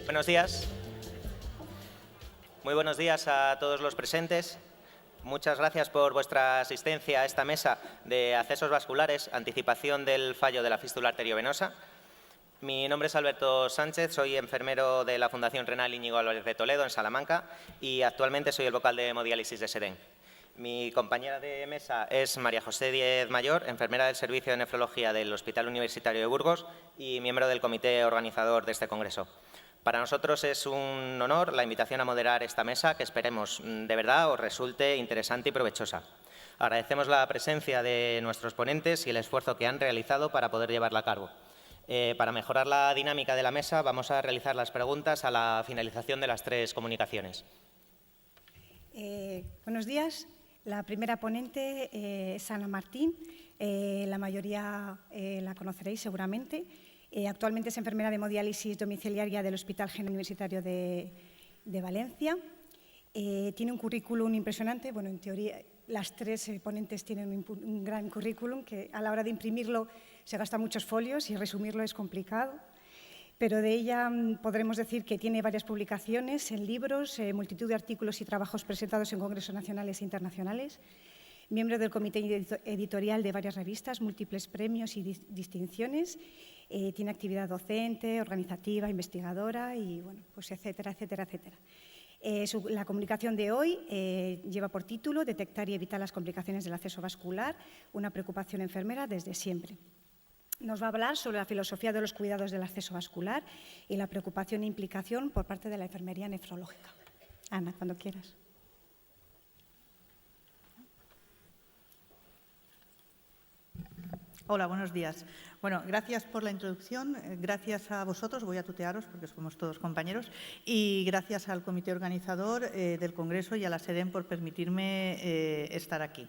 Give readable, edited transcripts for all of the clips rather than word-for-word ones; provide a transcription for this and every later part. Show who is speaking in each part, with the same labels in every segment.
Speaker 1: Buenos días. Muy buenos días a todos los presentes. Muchas gracias por vuestra asistencia a esta mesa de accesos vasculares, anticipación del fallo de la fístula arteriovenosa. Mi nombre es Alberto Sánchez, soy enfermero de la Fundación Renal Íñigo Álvarez de Toledo, en Salamanca, y actualmente soy el vocal de hemodiálisis de SEDEN. Mi compañera de mesa es María José Díez Mayor, enfermera del Servicio de Nefrología del Hospital Universitario de Burgos y miembro del comité organizador de este congreso. Para nosotros es un honor la invitación a moderar esta mesa, que esperemos de verdad os resulte interesante y provechosa. Agradecemos la presencia de nuestros ponentes y el esfuerzo que han realizado para poder llevarla a cabo. Para mejorar la dinámica de la mesa, vamos a realizar las preguntas a la finalización de las 3 comunicaciones.
Speaker 2: Buenos días. La primera ponente es Ana Martín. La mayoría la conoceréis seguramente. Actualmente es enfermera de hemodiálisis domiciliaria del Hospital General Universitario de Valencia. Tiene un currículum impresionante. Bueno, en teoría, las 3 ponentes tienen un gran currículum que a la hora de imprimirlo se gasta muchos folios y resumirlo es complicado. Pero de ella podremos decir que tiene varias publicaciones en libros, multitud de artículos y trabajos presentados en congresos nacionales e internacionales, miembro del comité editorial de varias revistas, múltiples premios y distinciones, tiene actividad docente, organizativa, investigadora y, bueno, pues etcétera, etcétera, etcétera. La comunicación de hoy lleva por título «Detectar y evitar las complicaciones del acceso vascular, una preocupación enfermera desde siempre». Nos va a hablar sobre la filosofía de los cuidados del acceso vascular y la preocupación e implicación por parte de la enfermería nefrológica. Ana, cuando quieras.
Speaker 3: Hola, buenos días. Bueno, gracias por la introducción, gracias a vosotros, voy a tutearos porque somos todos compañeros, y gracias al comité organizador del Congreso y a la SEDEN por permitirme estar aquí.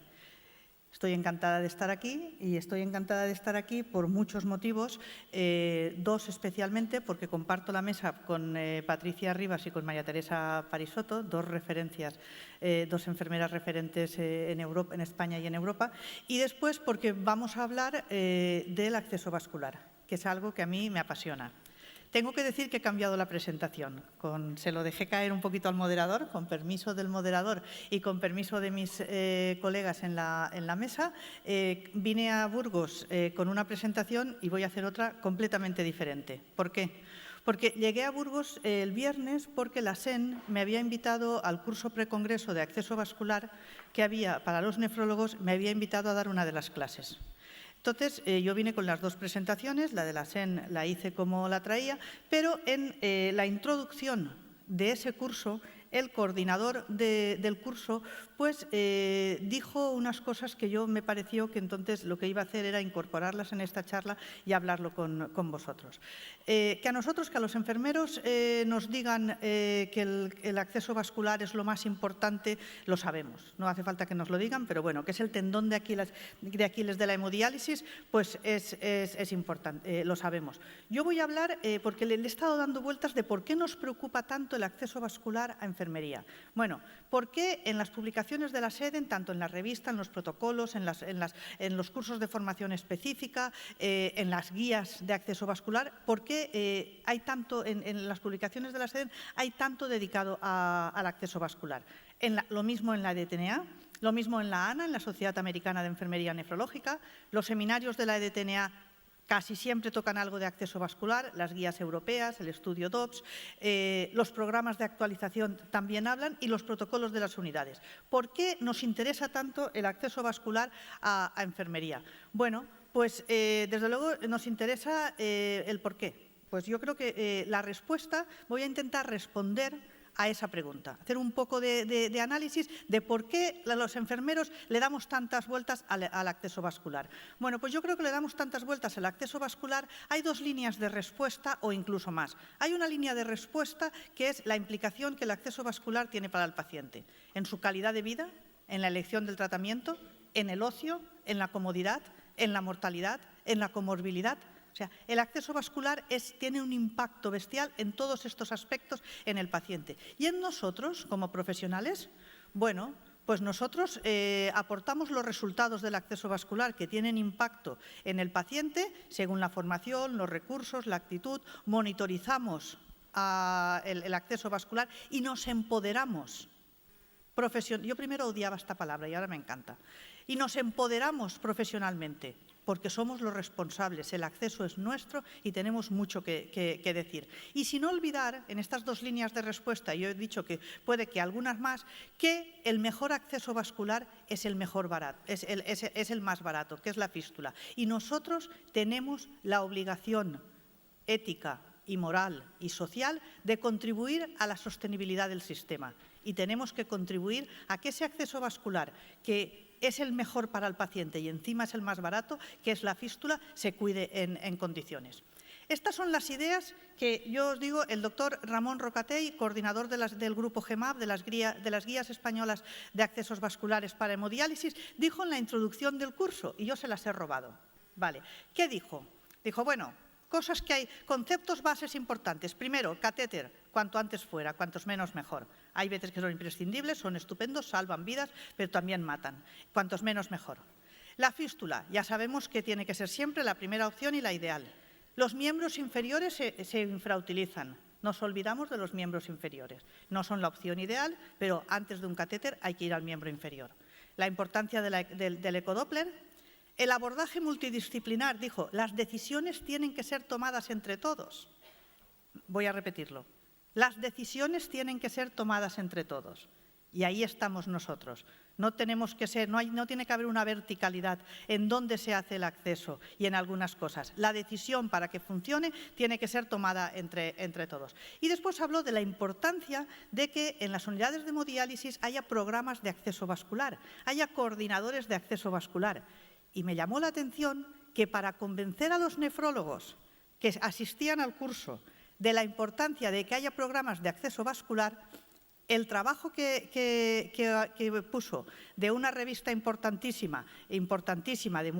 Speaker 3: Estoy encantada de estar aquí y estoy encantada de estar aquí por muchos motivos, 2 especialmente porque comparto la mesa con Patricia Rivas y con María Teresa Parisotto, 2 referencias, 2 enfermeras referentes en España y en Europa, y después porque vamos a hablar del acceso vascular, que es algo que a mí me apasiona. Tengo que decir que he cambiado la presentación. Se lo dejé caer un poquito al moderador, con permiso del moderador y con permiso de mis colegas en la mesa. Vine a Burgos con una presentación y voy a hacer otra completamente diferente. ¿Por qué? Porque llegué a Burgos el viernes porque la SEN me había invitado al curso precongreso de acceso vascular que había para los nefrólogos, me había invitado a dar una de las clases. Entonces, yo vine con las 2 presentaciones, la de la SEN la hice como la traía, pero en la introducción de ese curso, el coordinador del curso pues dijo unas cosas que yo me pareció que entonces lo que iba a hacer era incorporarlas en esta charla y hablarlo con vosotros. Que a nosotros, que a los enfermeros nos digan que el acceso vascular es lo más importante, lo sabemos. No hace falta que nos lo digan, pero bueno, que es el tendón de Aquiles de la hemodiálisis, pues es importante, lo sabemos. Yo voy a hablar, porque le he estado dando vueltas de por qué nos preocupa tanto el acceso vascular a enfermería. Bueno, ¿por qué en las publicaciones de la SEDEN, tanto en la revista, en los protocolos, en los cursos de formación específica, en las guías de acceso vascular, por qué hay tanto en las publicaciones de la SEDEN hay tanto dedicado al acceso vascular? Lo mismo en la EDTNA, lo mismo en la ANA, en la Sociedad Americana de Enfermería Nefrológica, los seminarios de la EDTNA casi siempre tocan algo de acceso vascular, las guías europeas, el estudio DOPS, los programas de actualización también hablan y los protocolos de las unidades. ¿Por qué nos interesa tanto el acceso vascular a enfermería? Bueno, pues desde luego nos interesa el por qué. Pues yo creo que la respuesta, voy a intentar responder a esa pregunta, hacer un poco de análisis de por qué los enfermeros le damos tantas vueltas al acceso vascular. Bueno, pues yo creo que le damos tantas vueltas al acceso vascular. Hay 2 líneas de respuesta o incluso más. Hay una línea de respuesta que es la implicación que el acceso vascular tiene para el paciente, en su calidad de vida, en la elección del tratamiento, en el ocio, en la comodidad, en la mortalidad, en la comorbilidad. O sea, el acceso vascular tiene un impacto bestial en todos estos aspectos en el paciente. Y en nosotros, como profesionales, bueno, pues nosotros aportamos los resultados del acceso vascular que tienen impacto en el paciente según la formación, los recursos, la actitud, monitorizamos el acceso vascular y nos empoderamos. Yo primero odiaba esta palabra y ahora me encanta. Y nos empoderamos profesionalmente, porque somos los responsables, el acceso es nuestro y tenemos mucho que decir. Y sin olvidar, en estas dos líneas de respuesta, yo he dicho que puede que algunas más, que el mejor acceso vascular es el mejor barato, es el más barato, que es la fístula. Y nosotros tenemos la obligación ética y moral y social de contribuir a la sostenibilidad del sistema. Y tenemos que contribuir a que ese acceso vascular, que es el mejor para el paciente y encima es el más barato, que es la fístula, se cuide en condiciones. Estas son las ideas que yo os digo, el doctor Ramón Rocatell, coordinador del grupo GEMAP, de las guías españolas de accesos vasculares para hemodiálisis, dijo en la introducción del curso, y yo se las he robado. Vale. ¿Qué dijo? Dijo, bueno, cosas que hay, conceptos bases importantes. Primero, catéter, cuanto antes fuera, cuantos menos mejor. Hay veces que son imprescindibles, son estupendos, salvan vidas, pero también matan. Cuantos menos mejor. La fístula, ya sabemos que tiene que ser siempre la primera opción y la ideal. Los miembros inferiores se infrautilizan. Nos olvidamos de los miembros inferiores. No son la opción ideal, pero antes de un catéter hay que ir al miembro inferior. La importancia del ecodoppler. El abordaje multidisciplinar, dijo, las decisiones tienen que ser tomadas entre todos. Voy a repetirlo. Las decisiones tienen que ser tomadas entre todos. Y ahí estamos nosotros. No tenemos que ser, no tiene que haber una verticalidad en dónde se hace el acceso y en algunas cosas. La decisión para que funcione tiene que ser tomada entre todos. Y después habló de la importancia de que en las unidades de hemodiálisis haya programas de acceso vascular, haya coordinadores de acceso vascular. Y me llamó la atención que para convencer a los nefrólogos que asistían al curso de la importancia de que haya programas de acceso vascular, el trabajo que puso de una revista importantísima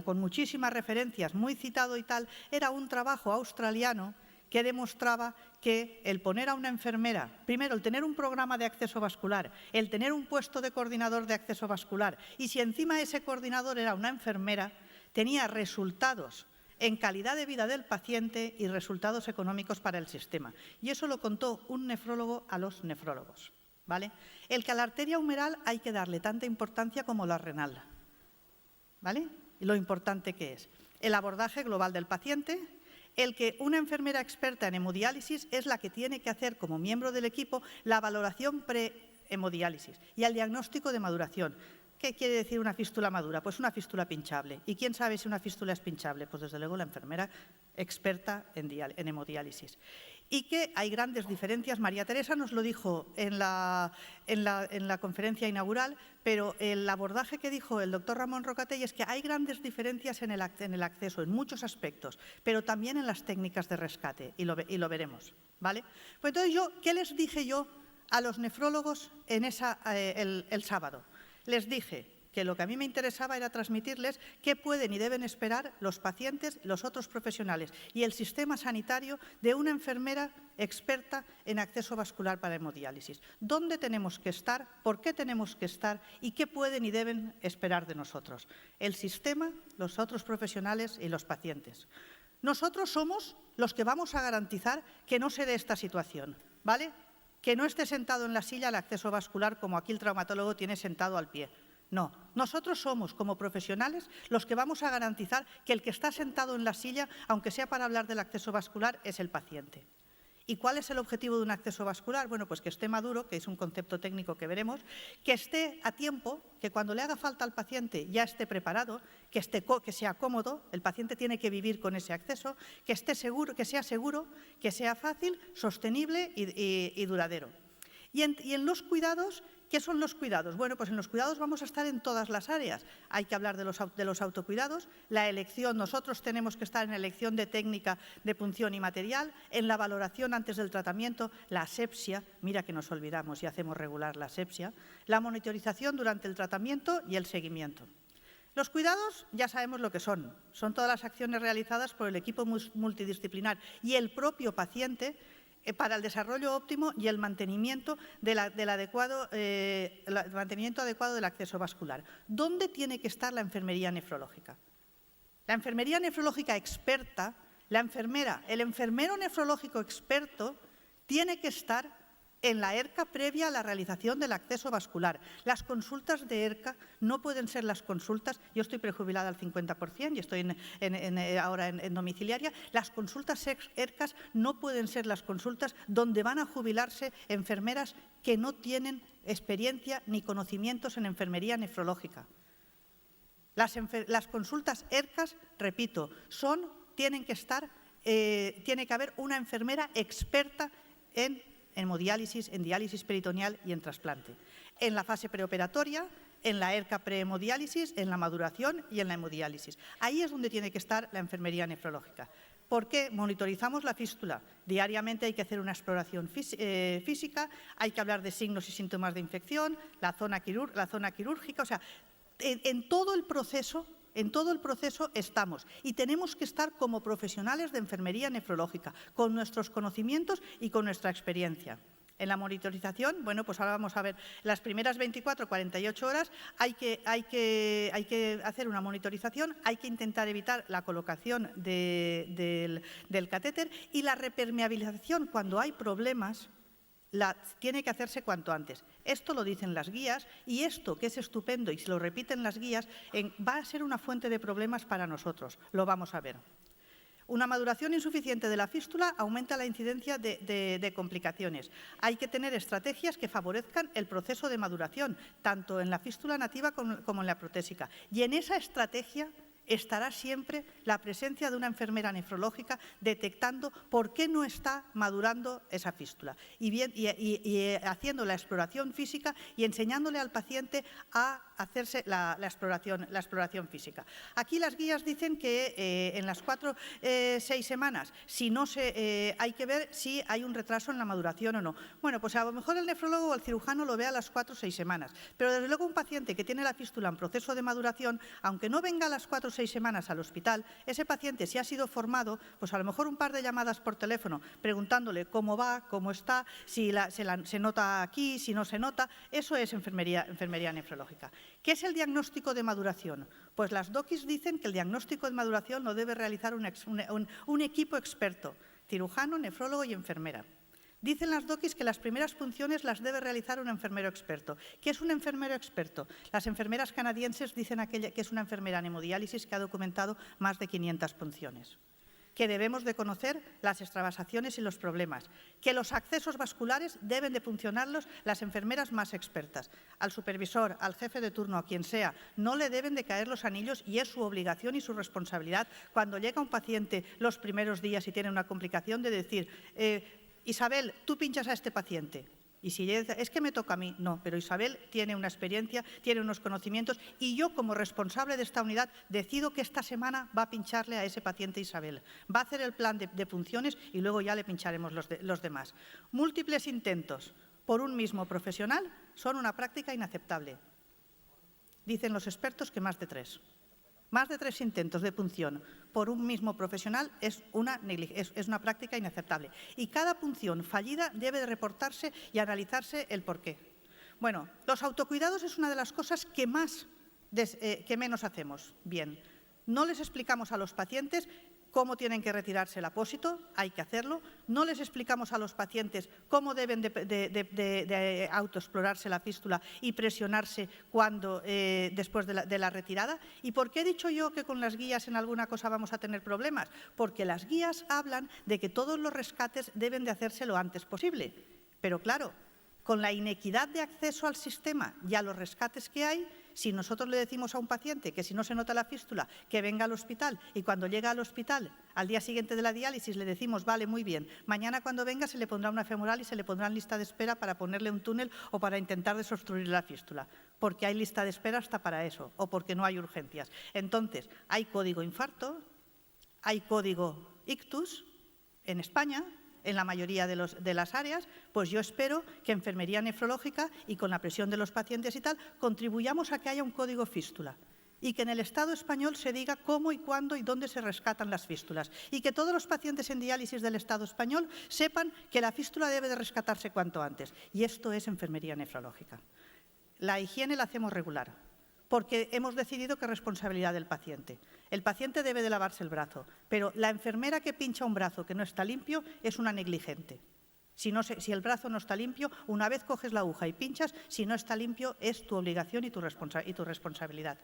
Speaker 3: con muchísimas referencias, muy citado y tal, era un trabajo australiano que demostraba que el poner a una enfermera, primero el tener un programa de acceso vascular, el tener un puesto de coordinador de acceso vascular y si encima ese coordinador era una enfermera, tenía resultados en calidad de vida del paciente y resultados económicos para el sistema. Y eso lo contó un nefrólogo a los nefrólogos. ¿Vale? El que a la arteria humeral hay que darle tanta importancia como la renal. ¿Vale? Y lo importante que es. El abordaje global del paciente, el que una enfermera experta en hemodiálisis es la que tiene que hacer como miembro del equipo la valoración pre-hemodiálisis y el diagnóstico de maduración. ¿Qué quiere decir una fístula madura? Pues una fístula pinchable. ¿Y quién sabe si una fístula es pinchable? Pues desde luego la enfermera experta en hemodiálisis. Y que hay grandes diferencias. María Teresa nos lo dijo en la conferencia inaugural, pero el abordaje que dijo el doctor Ramón Rocatell es que hay grandes diferencias en el acceso, en muchos aspectos, pero también en las técnicas de rescate, y lo veremos. ¿Vale? Pues entonces, ¿qué les dije yo a los nefrólogos el sábado? Les dije que lo que a mí me interesaba era transmitirles qué pueden y deben esperar los pacientes, los otros profesionales y el sistema sanitario de una enfermera experta en acceso vascular para hemodiálisis. ¿Dónde tenemos que estar? ¿Por qué tenemos que estar? ¿Y qué pueden y deben esperar de nosotros? El sistema, los otros profesionales y los pacientes. Nosotros somos los que vamos a garantizar que no se dé esta situación, ¿vale? Que no esté sentado en la silla el acceso vascular como aquí el traumatólogo tiene sentado al pie. No, nosotros somos, como profesionales, los que vamos a garantizar que el que está sentado en la silla, aunque sea para hablar del acceso vascular, es el paciente. ¿Y cuál es el objetivo de un acceso vascular? Bueno, pues que esté maduro, que es un concepto técnico que veremos, que esté a tiempo, que cuando le haga falta al paciente ya esté preparado, que sea cómodo, el paciente tiene que vivir con ese acceso, que esté seguro, que sea fácil, sostenible y duradero. Y en los cuidados, ¿qué son los cuidados? Bueno, pues en los cuidados vamos a estar en todas las áreas. Hay que hablar de los autocuidados, la elección, nosotros tenemos que estar en la elección de técnica de punción y material, en la valoración antes del tratamiento, la asepsia, mira que nos olvidamos y hacemos regular la asepsia, la monitorización durante el tratamiento y el seguimiento. Los cuidados ya sabemos lo que son todas las acciones realizadas por el equipo multidisciplinar y el propio paciente para el desarrollo óptimo y el mantenimiento adecuado del acceso vascular. ¿Dónde tiene que estar la enfermería nefrológica? La enfermería nefrológica experta, el enfermero nefrológico experto tiene que estar en la ERCA previa a la realización del acceso vascular. Las consultas de ERCA no pueden ser las consultas, yo estoy prejubilada al 50% y estoy ahora en domiciliaria, las consultas ERCAs no pueden ser las consultas donde van a jubilarse enfermeras que no tienen experiencia ni conocimientos en enfermería nefrológica. Las consultas ERCAs, repito, tiene que haber una enfermera experta en hemodiálisis, en diálisis peritoneal y en trasplante. En la fase preoperatoria, en la ERCA prehemodiálisis, en la maduración y en la hemodiálisis. Ahí es donde tiene que estar la enfermería nefrológica. ¿Por qué? Monitorizamos la fístula. Diariamente hay que hacer una exploración física, hay que hablar de signos y síntomas de infección, la zona quirúrgica, o sea, en todo el proceso estamos y tenemos que estar como profesionales de enfermería nefrológica, con nuestros conocimientos y con nuestra experiencia. En la monitorización, bueno, pues ahora vamos a ver, las primeras 24 48 horas hay que hacer una monitorización, hay que intentar evitar la colocación del catéter y la repermeabilización cuando hay problemas. Tiene que hacerse cuanto antes. Esto lo dicen las guías y esto, que es estupendo y se lo repiten las guías, va a ser una fuente de problemas para nosotros. Lo vamos a ver. Una maduración insuficiente de la fístula aumenta la incidencia de complicaciones. Hay que tener estrategias que favorezcan el proceso de maduración, tanto en la fístula nativa como en la protésica. Y en esa estrategia estará siempre la presencia de una enfermera nefrológica detectando por qué no está madurando esa fístula y haciendo la exploración física y enseñándole al paciente a hacerse la exploración física. Aquí las guías dicen que en las 4-6 semanas hay que ver si hay un retraso en la maduración o no. Bueno, pues a lo mejor el nefrólogo o el cirujano lo ve a las 4-6 semanas, pero desde luego un paciente que tiene la fístula en proceso de maduración, aunque no venga a las 4-6 semanas al hospital, ese paciente, si ha sido formado, pues a lo mejor un par de llamadas por teléfono preguntándole cómo va, cómo está, si se nota aquí, si no se nota, eso es enfermería nefrológica. ¿Qué es el diagnóstico de maduración? Pues las DOCIS dicen que el diagnóstico de maduración lo debe realizar un equipo experto, cirujano, nefrólogo y enfermera. Dicen las DOCIS que las primeras punciones las debe realizar un enfermero experto. ¿Qué es un enfermero experto? Las enfermeras canadienses dicen que es una enfermera en hemodiálisis que ha documentado más de 500 punciones. Que debemos de conocer las extravasaciones y los problemas. Que los accesos vasculares deben de funcionarlos las enfermeras más expertas. Al supervisor, al jefe de turno, a quien sea, no le deben de caer los anillos y es su obligación y su responsabilidad cuando llega un paciente los primeros días y tiene una complicación de decir Isabel, tú pinchas a este paciente. Y si ella dice, es que me toca a mí, no, pero Isabel tiene una experiencia, tiene unos conocimientos y yo como responsable de esta unidad decido que esta semana va a pincharle a ese paciente Isabel. Va a hacer el plan de funciones y luego ya le pincharemos los demás. Múltiples intentos por un mismo profesional son una práctica inaceptable. Dicen los expertos que más de 3. Más de 3 intentos de punción por un mismo profesional es una práctica inaceptable. Y cada punción fallida debe de reportarse y analizarse el porqué. Bueno, los autocuidados es una de las cosas que menos hacemos. Bien, no les explicamos a los pacientes cómo tienen que retirarse el apósito, hay que hacerlo. No les explicamos a los pacientes cómo deben de autoexplorarse la fístula y presionarse después de la retirada. ¿Y por qué he dicho yo que con las guías en alguna cosa vamos a tener problemas? Porque las guías hablan de que todos los rescates deben de hacerse lo antes posible. Pero claro, con la inequidad de acceso al sistema y a los rescates que hay, si nosotros le decimos a un paciente que si no se nota la fístula, que venga al hospital y cuando llega al hospital, al día siguiente de la diálisis, le decimos, vale, muy bien, mañana cuando venga se le pondrá una femoral y se le pondrá en lista de espera para ponerle un túnel o para intentar desobstruir la fístula, porque hay lista de espera hasta para eso o porque no hay urgencias. Entonces, hay código infarto, hay código ictus en España, en la mayoría de las áreas, pues yo espero que enfermería nefrológica y con la presión de los pacientes y tal, contribuyamos a que haya un código fístula y que en el Estado español se diga cómo y cuándo y dónde se rescatan las fístulas y que todos los pacientes en diálisis del Estado español sepan que la fístula debe de rescatarse cuanto antes. Y esto es enfermería nefrológica. La higiene la hacemos regular, porque hemos decidido que es responsabilidad del paciente. El paciente debe de lavarse el brazo, pero la enfermera que pincha un brazo que no está limpio es una negligente. Si el brazo no está limpio, una vez coges la aguja y pinchas, si no está limpio, es tu obligación y tu responsabilidad.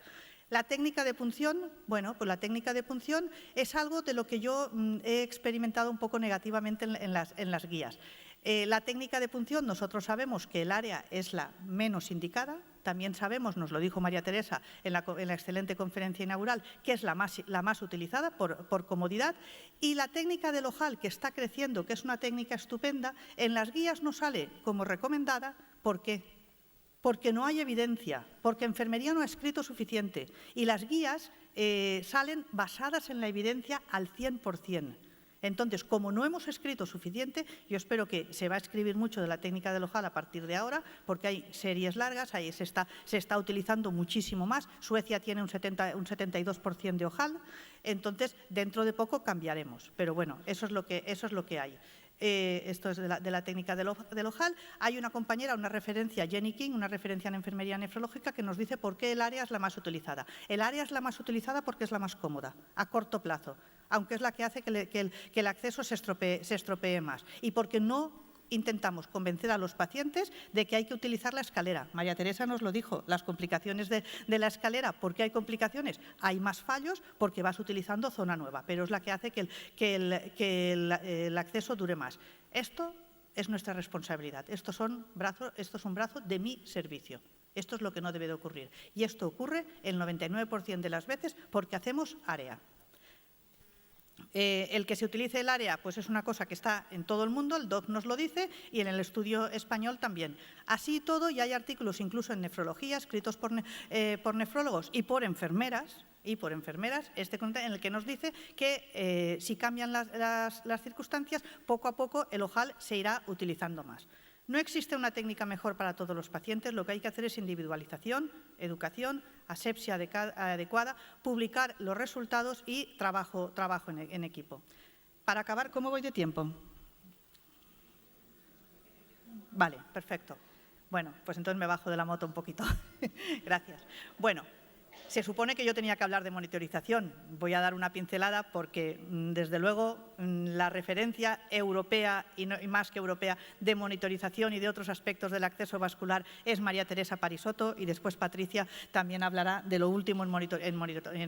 Speaker 3: La técnica de punción, bueno, pues la técnica de punción es algo de lo que yo he experimentado un poco negativamente en las guías. La técnica de punción, nosotros sabemos que el área es la menos indicada. También sabemos, nos lo dijo María Teresa en la excelente conferencia inaugural, que es la más utilizada por comodidad. Y la técnica del ojal, que está creciendo, que es una técnica estupenda, en las guías no sale como recomendada. ¿Por qué? Porque no hay evidencia, porque enfermería no ha escrito suficiente. Y las guías salen basadas en la evidencia al 100%. Entonces, como no hemos escrito suficiente, yo espero que se va a escribir mucho de la técnica del ojal a partir de ahora, porque hay series largas, ahí se está utilizando muchísimo más. Suecia tiene un 72% de ojal, entonces dentro de poco cambiaremos. Pero bueno, eso es lo que hay. Esto es de la técnica del ojal. Hay una compañera, una referencia, Jenny King, una referencia en enfermería nefrológica, que nos dice por qué el área es la más utilizada. El área es la más utilizada porque es la más cómoda, a corto plazo, aunque es la que hace que el acceso se estropee más. Y porque no intentamos convencer a los pacientes de que hay que utilizar la escalera. María Teresa nos lo dijo, las complicaciones de la escalera. ¿Por qué hay complicaciones? Hay más fallos porque vas utilizando zona nueva, pero es la que hace que el acceso dure más. Esto es nuestra responsabilidad. Esto es un brazo de mi servicio. Esto es lo que no debe de ocurrir. Y esto ocurre el 99% de las veces porque hacemos área. El que se utilice el área pues es una cosa que está en todo el mundo, el DOC nos lo dice, y en el estudio español también. Así todo, y hay artículos incluso en nefrología escritos por nefrólogos y por enfermeras, en el que nos dice que si cambian las circunstancias, poco a poco el ojal se irá utilizando más. No existe una técnica mejor para todos los pacientes, lo que hay que hacer es individualización, educación, asepsia adecuada, publicar los resultados y trabajo en equipo. Para acabar, ¿cómo voy de tiempo? Vale, perfecto. Bueno, pues entonces me bajo de la moto un poquito. Gracias. Bueno. Se supone que yo tenía que hablar de monitorización. Voy a dar una pincelada porque, desde luego, la referencia europea y más que europea de monitorización y de otros aspectos del acceso vascular es María Teresa Parisotto, y después Patricia también hablará de lo último en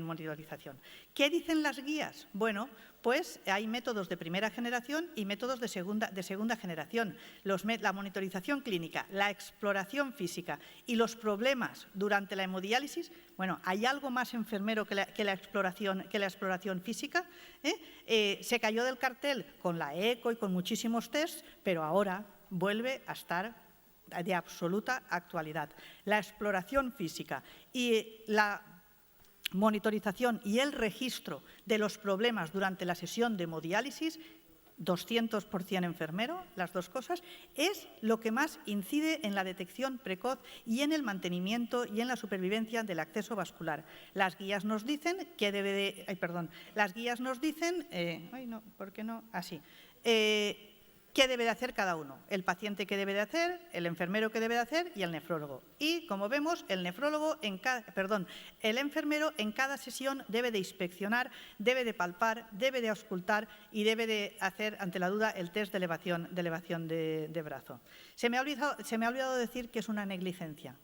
Speaker 3: monitorización. ¿Qué dicen las guías? Bueno, pues hay métodos de primera generación y métodos de segunda generación. La monitorización clínica, la exploración física y los problemas durante la hemodiálisis. Bueno, ¿hay algo más enfermero que la exploración física? Se cayó del cartel con la eco y con muchísimos tests, pero ahora vuelve a estar de absoluta actualidad. La exploración física y la monitorización y el registro de los problemas durante la sesión de hemodiálisis, 200% enfermero, las dos cosas, es lo que más incide en la detección precoz y en el mantenimiento y en la supervivencia del acceso vascular. Las guías nos dicen que debe de… las guías nos dicen… ¿por qué no? Así. ¿Qué debe de hacer cada uno? El paciente qué debe de hacer, el enfermero qué debe de hacer y el nefrólogo. Y, como vemos, el enfermero en cada sesión debe de inspeccionar, debe de palpar, debe de auscultar y debe de hacer, ante la duda, el test de elevación de brazo. Se me ha olvidado decir que es una negligencia.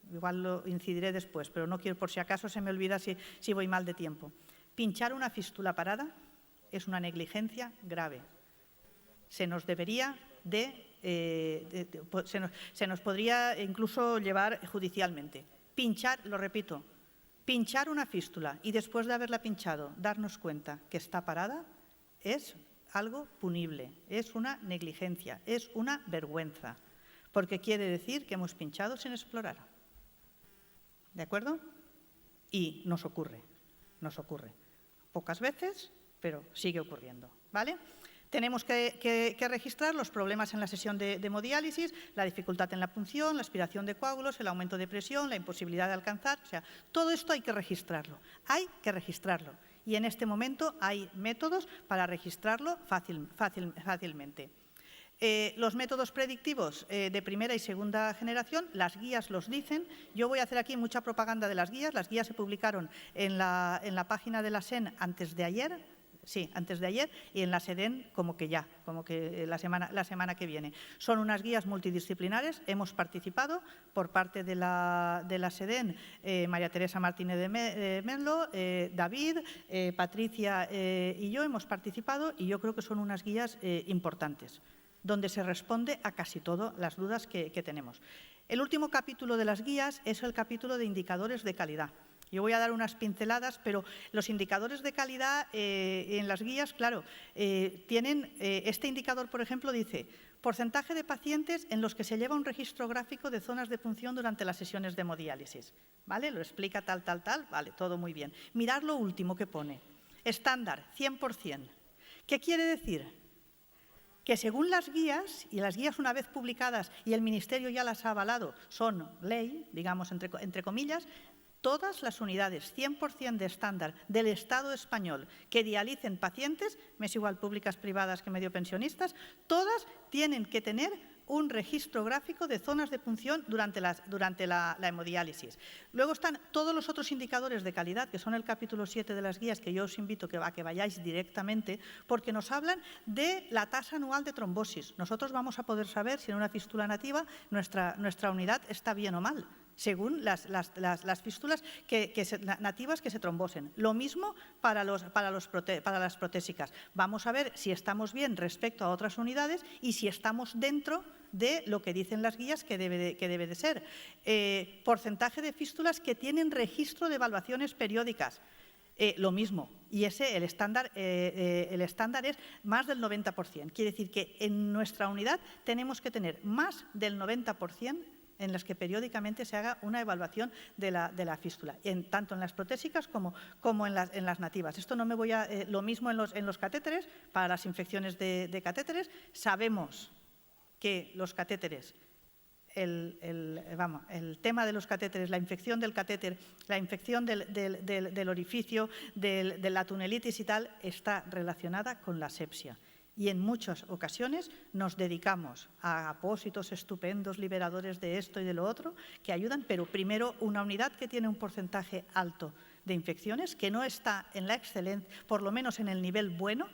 Speaker 3: Igual lo incidiré después, pero no quiero, por si acaso se me olvida si voy mal de tiempo. Pinchar una fístula parada es una negligencia grave. Se nos debería se nos podría incluso llevar judicialmente. Pinchar, lo repito, pinchar una fístula y después de haberla pinchado darnos cuenta que está parada es algo punible, es una negligencia, es una vergüenza, porque quiere decir que hemos pinchado sin explorar. ¿De acuerdo? Y nos ocurre. Pocas veces, pero sigue ocurriendo, ¿vale? Tenemos que registrar los problemas en la sesión de hemodiálisis, la dificultad en la punción, la aspiración de coágulos, el aumento de presión, la imposibilidad de alcanzar. O sea, todo esto hay que registrarlo. Y en este momento hay métodos para registrarlo fácilmente. Los métodos predictivos de primera y segunda generación, las guías los dicen. Yo voy a hacer aquí mucha propaganda de las guías. Las guías se publicaron en la página de la SEN antes de ayer. Sí, antes de ayer, y en la SEDEN como que la semana que viene. Son unas guías multidisciplinares, hemos participado por parte de la SEDEN, María Teresa Martínez de Menlo, David, Patricia y yo hemos participado, y yo creo que son unas guías importantes, donde se responde a casi todas las dudas que tenemos. El último capítulo de las guías es el capítulo de indicadores de calidad. Yo voy a dar unas pinceladas, pero los indicadores de calidad en las guías, claro, tienen este indicador, por ejemplo, dice porcentaje de pacientes en los que se lleva un registro gráfico de zonas de punción durante las sesiones de hemodiálisis. ¿Vale? Lo explica tal, vale, todo muy bien. Mirad lo último que pone. Estándar, 100%. ¿Qué quiere decir? Que según las guías, y las guías una vez publicadas y el Ministerio ya las ha avalado, son ley, digamos entre comillas, todas las unidades 100% de estándar del Estado español que dialicen pacientes, me es igual públicas, privadas que medio pensionistas, todas tienen que tener un registro gráfico de zonas de punción durante la hemodiálisis. Luego están todos los otros indicadores de calidad, que son el capítulo 7 de las guías, que yo os invito a que vayáis directamente, porque nos hablan de la tasa anual de trombosis. Nosotros vamos a poder saber si en una fístula nativa nuestra unidad está bien o mal, según las fístulas nativas que se trombosen. Lo mismo para las protésicas. Vamos a ver si estamos bien respecto a otras unidades y si estamos dentro de lo que dicen las guías que debe de ser. Porcentaje de fístulas que tienen registro de evaluaciones periódicas. Lo mismo, y el estándar es más del 90%. Quiere decir que en nuestra unidad tenemos que tener más del 90% en las que periódicamente se haga una evaluación de la fístula, tanto en las protésicas como en las nativas. Esto no me voy a… lo mismo en los catéteres, para las infecciones de catéteres. Sabemos que los catéteres, el tema de los catéteres, la infección del catéter, la infección del orificio, de la tunelitis y tal, está relacionada con la asepsia. Y en muchas ocasiones nos dedicamos a apósitos estupendos, liberadores de esto y de lo otro, que ayudan, pero primero una unidad que tiene un porcentaje alto de infecciones, que no está en la excelencia, por lo menos en el nivel bueno,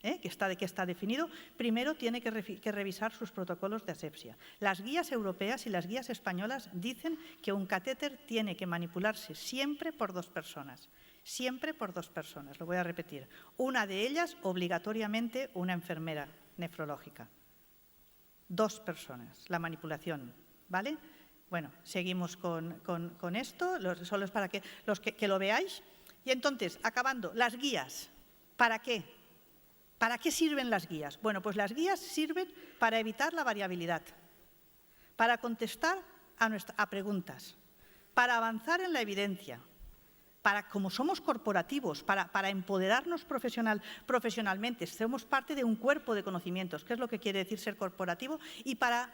Speaker 3: que está definido, primero tiene que revisar sus protocolos de asepsia. Las guías europeas y las guías españolas dicen que un catéter tiene que manipularse siempre por 2 personas. Siempre por 2 personas, lo voy a repetir. Una de ellas, obligatoriamente, una enfermera nefrológica. 2 personas, la manipulación, ¿vale? Bueno, seguimos con esto, solo es para que lo veáis. Y entonces, acabando, las guías, ¿para qué? ¿Para qué sirven las guías? Bueno, pues las guías sirven para evitar la variabilidad, para contestar a preguntas, para avanzar en la evidencia, como somos corporativos, para empoderarnos profesionalmente, somos parte de un cuerpo de conocimientos, que es lo que quiere decir ser corporativo, y para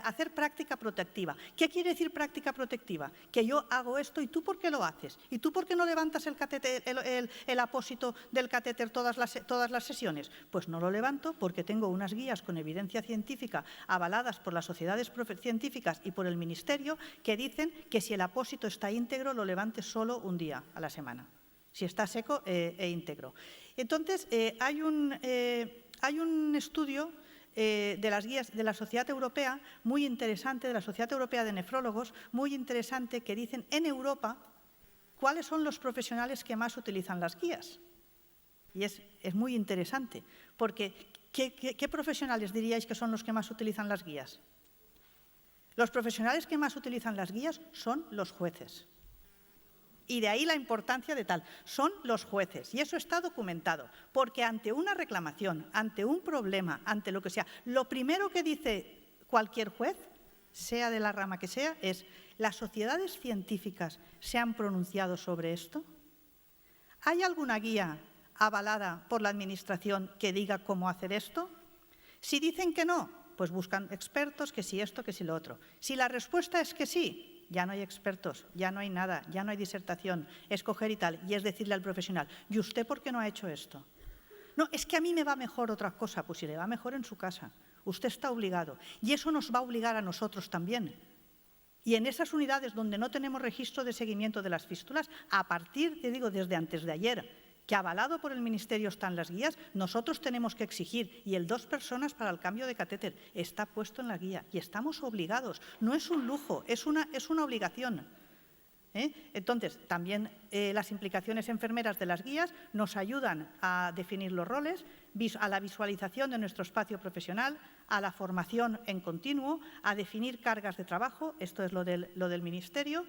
Speaker 3: hacer práctica protectiva. ¿Qué quiere decir práctica protectiva? Que yo hago esto y tú ¿por qué lo haces? ¿Y tú por qué no levantas el apósito del catéter todas las sesiones? Pues no lo levanto porque tengo unas guías con evidencia científica avaladas por las sociedades científicas y por el Ministerio que dicen que si el apósito está íntegro lo levantes solo un día a la semana. Si está seco íntegro. Entonces, hay un estudio de las guías de la Sociedad Europea, muy interesante, de la Sociedad Europea de Nefrólogos, muy interesante, que dicen en Europa cuáles son los profesionales que más utilizan las guías. Y es muy interesante, porque ¿qué profesionales diríais que son los que más utilizan las guías? Los profesionales que más utilizan las guías son los jueces. Y de ahí la importancia de tal. Son los jueces. Y eso está documentado. Porque ante una reclamación, ante un problema, ante lo que sea, lo primero que dice cualquier juez, sea de la rama que sea, es ¿las sociedades científicas se han pronunciado sobre esto? ¿Hay alguna guía avalada por la Administración que diga cómo hacer esto? Si dicen que no, pues buscan expertos, que si esto, que si lo otro. Si la respuesta es que sí, ya no hay expertos, ya no hay nada, ya no hay disertación, escoger y tal, y es decirle al profesional, ¿y usted por qué no ha hecho esto? No, es que a mí me va mejor otra cosa, pues si le va mejor en su casa, usted está obligado, y eso nos va a obligar a nosotros también. Y en esas unidades donde no tenemos registro de seguimiento de las fístulas, a partir, te digo, desde antes de ayer, que avalado por el Ministerio están las guías, nosotros tenemos que exigir, y el 2 personas para el cambio de catéter está puesto en la guía y estamos obligados. No es un lujo, es una obligación. Entonces, también las implicaciones enfermeras de las guías nos ayudan a definir los roles, a la visualización de nuestro espacio profesional, a la formación en continuo, a definir cargas de trabajo, esto es lo del Ministerio.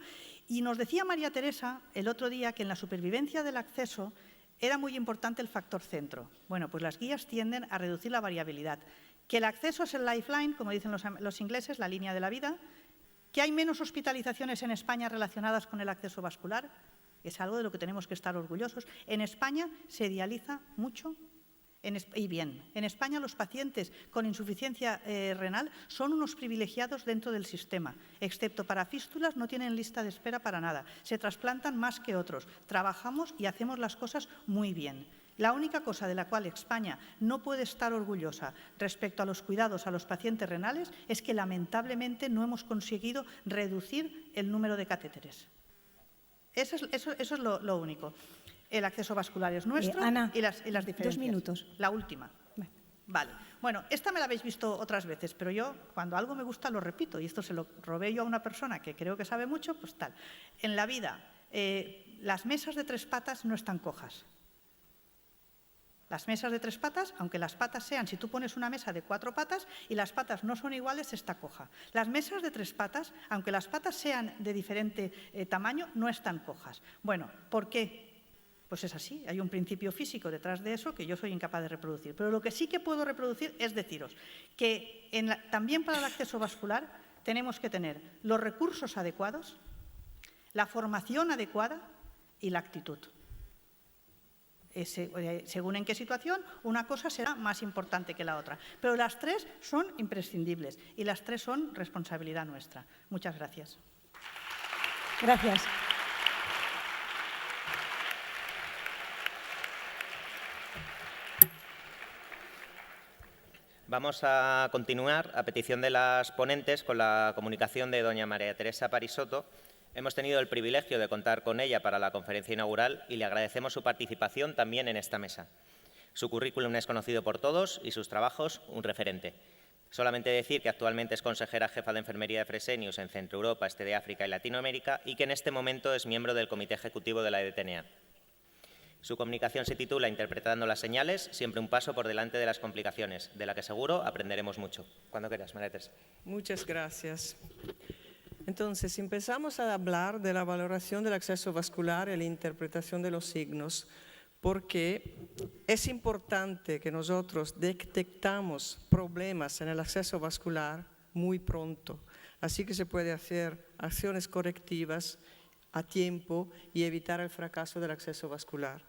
Speaker 3: Y nos decía María Teresa el otro día que en la supervivencia del acceso era muy importante el factor centro. Bueno, pues las guías tienden a reducir la variabilidad. Que el acceso es el lifeline, como dicen los ingleses, la línea de la vida. Que hay menos hospitalizaciones en España relacionadas con el acceso vascular, es algo de lo que tenemos que estar orgullosos. En España se dializa mucho y bien. En España los pacientes con insuficiencia renal son unos privilegiados dentro del sistema. Excepto para fístulas no tienen lista de espera para nada. Se trasplantan más que otros. Trabajamos y hacemos las cosas muy bien. La única cosa de la cual España no puede estar orgullosa respecto a los cuidados a los pacientes renales es que, lamentablemente, no hemos conseguido reducir el número de catéteres. Eso es lo único. El acceso vascular es nuestro,
Speaker 2: Ana,
Speaker 3: y las diferencias.
Speaker 2: 2 minutos.
Speaker 3: La última. Vale. Bueno, esta me la habéis visto otras veces, pero yo, cuando algo me gusta, lo repito. Y esto se lo robé yo a una persona que creo que sabe mucho, pues tal. En la vida, las mesas de 3 patas no están cojas. Las mesas de 3 patas, aunque las patas sean, si tú pones una mesa de 4 patas y las patas no son iguales, está coja. Las mesas de 3 patas, aunque las patas sean de diferente tamaño, no están cojas. Bueno, ¿por qué? Pues es así, hay un principio físico detrás de eso que yo soy incapaz de reproducir. Pero lo que sí que puedo reproducir es deciros que también para el acceso vascular tenemos que tener los recursos adecuados, la formación adecuada y la actitud. Según en qué situación, una cosa será más importante que la otra. Pero las 3 son imprescindibles y las 3 son responsabilidad nuestra. Muchas gracias.
Speaker 2: Gracias.
Speaker 1: Vamos a continuar, a petición de las ponentes, con la comunicación de doña María Teresa Parisotto. Hemos tenido el privilegio de contar con ella para la conferencia inaugural y le agradecemos su participación también en esta mesa. Su currículum es conocido por todos y sus trabajos un referente. Solamente decir que actualmente es consejera jefa de enfermería de Fresenius en Centro Europa, Este de África y Latinoamérica y que en este momento es miembro del comité ejecutivo de la EDTNA. Su comunicación se titula Interpretando las señales, siempre un paso por delante de las complicaciones, de la que seguro aprenderemos mucho. Cuando quieras, María Teresa.
Speaker 4: Muchas gracias. Entonces, empezamos a hablar de la valoración del acceso vascular y la interpretación de los signos, porque es importante que nosotros detectamos problemas en el acceso vascular muy pronto. Así que se puede hacer acciones correctivas a tiempo y evitar el fracaso del acceso vascular.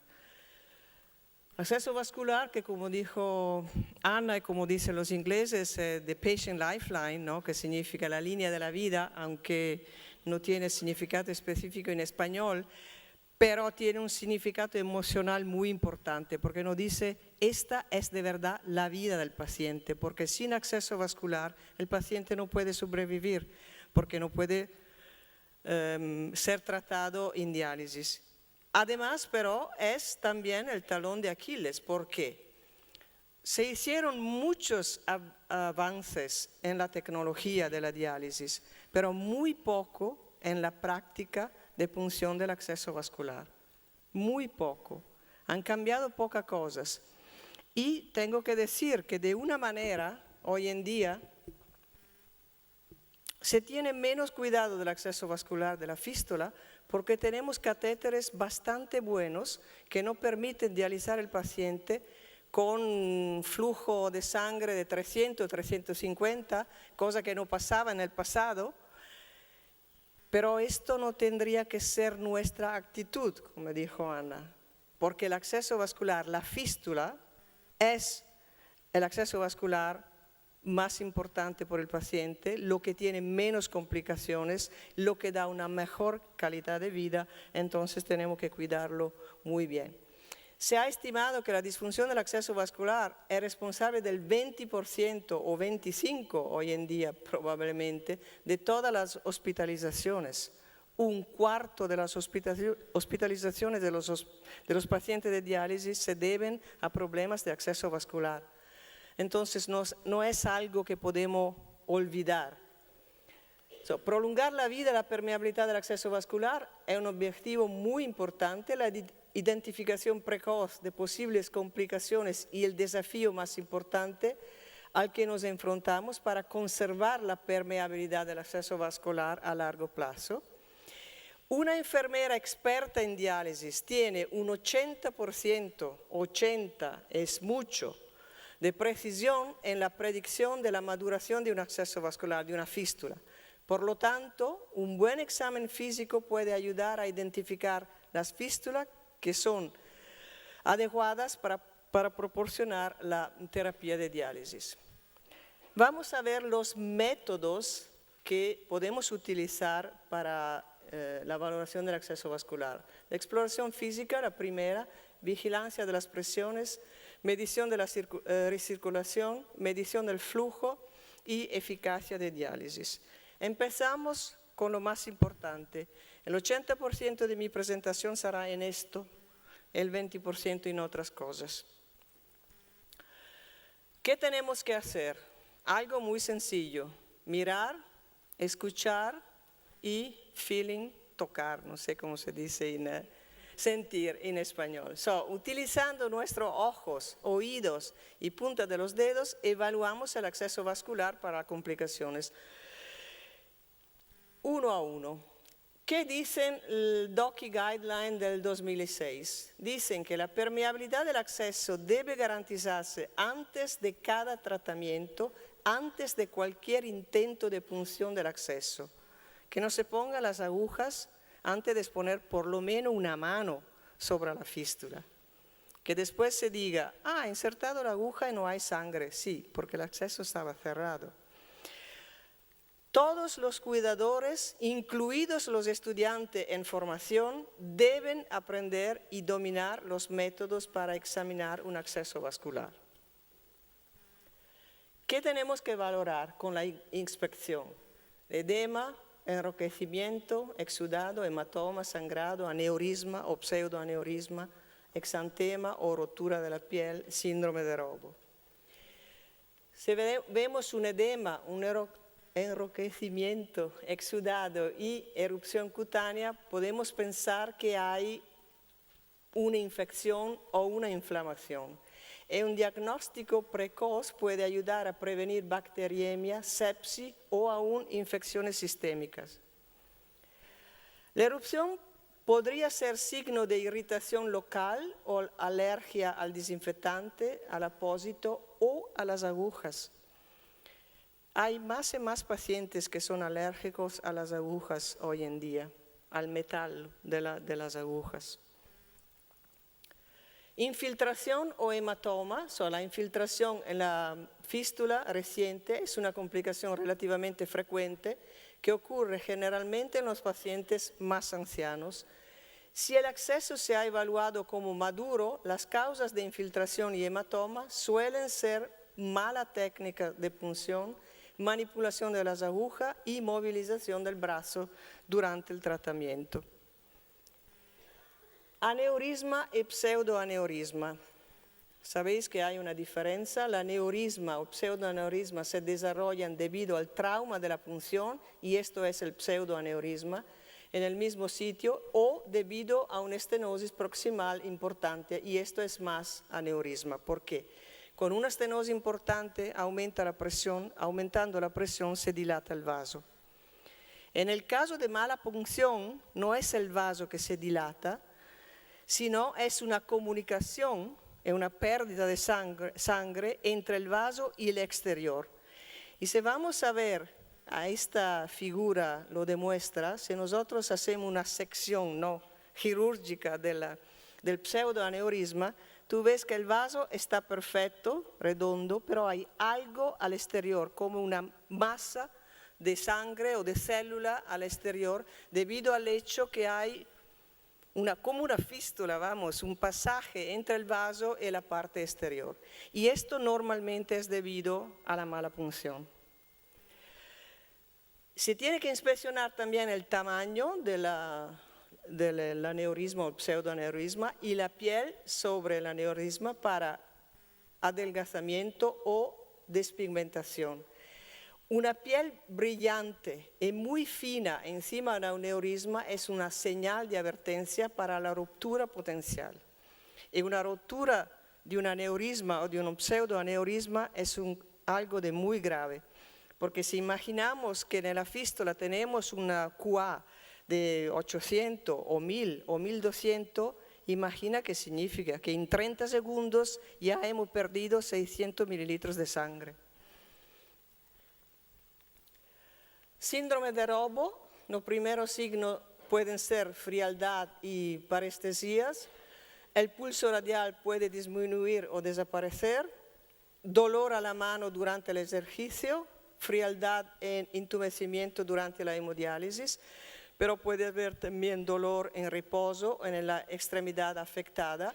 Speaker 4: Acceso vascular, que como dijo Ana y como dicen los ingleses, the patient lifeline, ¿no? Que significa la línea de la vida, aunque no tiene significado específico en español, pero tiene un significado emocional muy importante, porque nos dice, esta es de verdad la vida del paciente, porque sin acceso vascular el paciente no puede sobrevivir, porque no puede ser tratado en diálisis. Además, pero, es también el talón de Aquiles, porque se hicieron muchos avances en la tecnología de la diálisis, pero muy poco en la práctica de punción del acceso vascular. Muy poco. Han cambiado pocas cosas. Y tengo que decir que de una manera, hoy en día, se tiene menos cuidado del acceso vascular de la fístula porque tenemos catéteres bastante buenos que no permiten dializar el paciente con flujo de sangre de 300, 350, cosa que no pasaba en el pasado. Pero esto no tendría que ser nuestra actitud, como dijo Ana, porque el acceso vascular, la fístula, es el acceso vascular más importante por el paciente, lo que tiene menos complicaciones, lo que da una mejor calidad de vida, entonces tenemos que cuidarlo muy bien. Se ha estimado que la disfunción del acceso vascular es responsable del 20% o 25% hoy en día probablemente de todas las hospitalizaciones un cuarto de las hospitalizaciones de los pacientes de diálisis se deben a problemas de acceso vascular. Entonces no es algo que podemos olvidar. Prolongar la vida y la permeabilidad del acceso vascular es un objetivo muy importante. La identificación precoz de posibles complicaciones y el desafío más importante al que nos enfrentamos para conservar la permeabilidad del acceso vascular a largo plazo. Una enfermera experta en diálisis tiene un 80%, 80 es mucho, de precisión en la predicción de la maduración de un acceso vascular, de una fístula. Por lo tanto, un buen examen físico puede ayudar a identificar las fístulas que son adecuadas para proporcionar la terapia de diálisis. Vamos a ver los métodos que podemos utilizar para la valoración del acceso vascular. La exploración física, la primera, vigilancia de las presiones, medición de la recirculación, medición del flujo y eficacia de diálisis. Empezamos con lo más importante. El 80% de mi presentación será en esto, el 20% en otras cosas. ¿Qué tenemos que hacer? Algo muy sencillo, mirar, escuchar y feeling, tocar, no sé cómo se dice sentir en español. Utilizando nuestros ojos, oídos y punta de los dedos, evaluamos el acceso vascular para complicaciones. Uno a uno. ¿Qué dicen el DOCI Guideline del 2006? Dicen que la permeabilidad del acceso debe garantizarse antes de cada tratamiento, antes de cualquier intento de punción del acceso. Que no se pongan las agujas antes de poner por lo menos una mano sobre la fístula. Que después se diga, insertado la aguja y no hay sangre. Sí, porque el acceso estaba cerrado. Todos los cuidadores, incluidos los estudiantes en formación, deben aprender y dominar los métodos para examinar un acceso vascular. ¿Qué tenemos que valorar con la inspección? Edema, enrojecimiento, exudado, hematoma, sangrado, aneurisma o pseudoaneurisma, exantema o rotura de la piel, síndrome de Robo. Si vemos un edema, un enrojecimiento, exudado y erupción cutánea, podemos pensar que hay una infección o una inflamación. Un diagnóstico precoz puede ayudar a prevenir bacteriemia, sepsis o aún infecciones sistémicas. La erupción podría ser signo de irritación local o alergia al desinfectante, al apósito o a las agujas. Hay más y más pacientes que son alérgicos a las agujas hoy en día, al metal de las agujas. Infiltración o hematoma, la infiltración en la fístula reciente es una complicación relativamente frecuente que ocurre generalmente en los pacientes más ancianos. Si el acceso se ha evaluado como maduro, las causas de infiltración y hematoma suelen ser mala técnica de punción, manipulación de las agujas y movilización del brazo durante el tratamiento. Aneurisma y pseudoaneurisma. Sabéis que hay una diferencia. El aneurisma o pseudoaneurisma se desarrollan debido al trauma de la punción, y esto es el pseudoaneurisma, en el mismo sitio, o debido a una estenosis proximal importante, y esto es más aneurisma. ¿Por qué? Con una estenosis importante aumenta la presión, aumentando la presión se dilata el vaso. En el caso de mala punción, no es el vaso que se dilata, sino es una comunicación, es una pérdida de sangre entre el vaso y el exterior. Y si vamos a ver, a esta figura lo demuestra, si nosotros hacemos una sección quirúrgica del pseudoaneurisma, tú ves que el vaso está perfecto, redondo, pero hay algo al exterior, como una masa de sangre o de célula al exterior, debido al hecho que hay como una fístula, un pasaje entre el vaso y la parte exterior. Y esto normalmente es debido a la mala punción. Se tiene que inspeccionar también el tamaño del aneurisma o pseudoaneurisma y la piel sobre el aneurisma para adelgazamiento o despigmentación. Una piel brillante y muy fina encima de un aneurisma es una señal de advertencia para la ruptura potencial. Y una ruptura de un aneurisma o de un pseudoaneurisma es algo de muy grave. Porque si imaginamos que en la fístula tenemos una QA de 800 o 1000 o 1200, imagina qué significa que en 30 segundos ya hemos perdido 600 mililitros de sangre. Síndrome de Robo, los primeros signos pueden ser frialdad y parestesias. El pulso radial puede disminuir o desaparecer. Dolor a la mano durante el ejercicio. Frialdad e entumecimiento durante la hemodiálisis, pero puede haber también dolor en reposo o en la extremidad afectada.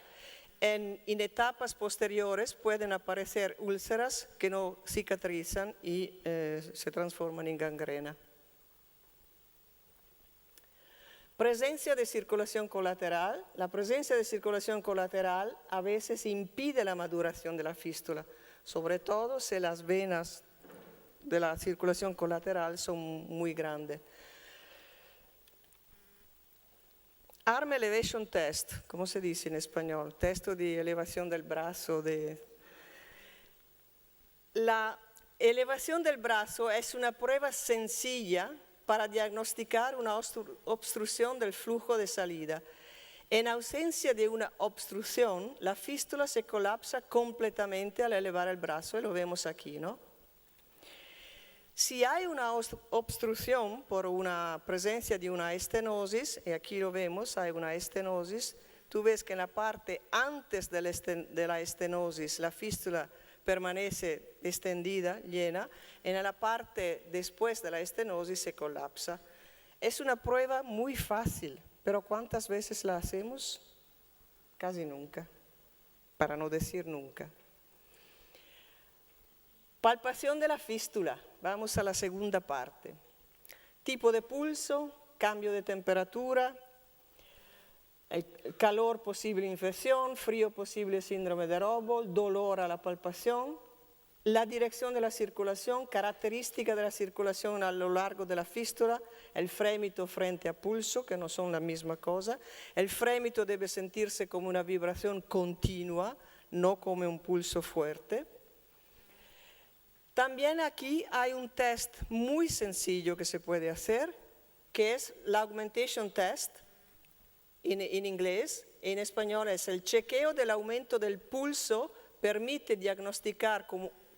Speaker 4: En etapas posteriores pueden aparecer úlceras que no cicatrizan y se transforman en gangrena. Presencia de circulación colateral. La presencia de circulación colateral a veces impide la maduración de la fístula, sobre todo si las venas de la circulación colateral son muy grandes. Arm Elevation Test, ¿cómo se dice en español? Test de elevación del brazo. La elevación del brazo es una prueba sencilla para diagnosticar una obstrucción del flujo de salida. En ausencia de una obstrucción, la fístula se colapsa completamente al elevar el brazo, y lo vemos aquí, ¿no? Si hay una obstrucción por una presencia de una estenosis, y aquí lo vemos, hay una estenosis, tú ves que en la parte antes de la estenosis la fístula permanece extendida, llena, en la parte después de la estenosis se colapsa. Es una prueba muy fácil, pero ¿cuántas veces la hacemos? Casi nunca, para no decir nunca. Palpación de la fístula. Vamos a la segunda parte. Tipo de pulso, cambio de temperatura, calor posible infección, frío posible síndrome de Robo, dolor a la palpación, la dirección de la circulación, característica de la circulación a lo largo de la fístula, el frémito frente a pulso, que no son la misma cosa. El frémito debe sentirse como una vibración continua, no como un pulso fuerte. También aquí hay un test muy sencillo que se puede hacer, que es la augmentation test, en inglés. En español es el chequeo del aumento del pulso, permite diagnosticar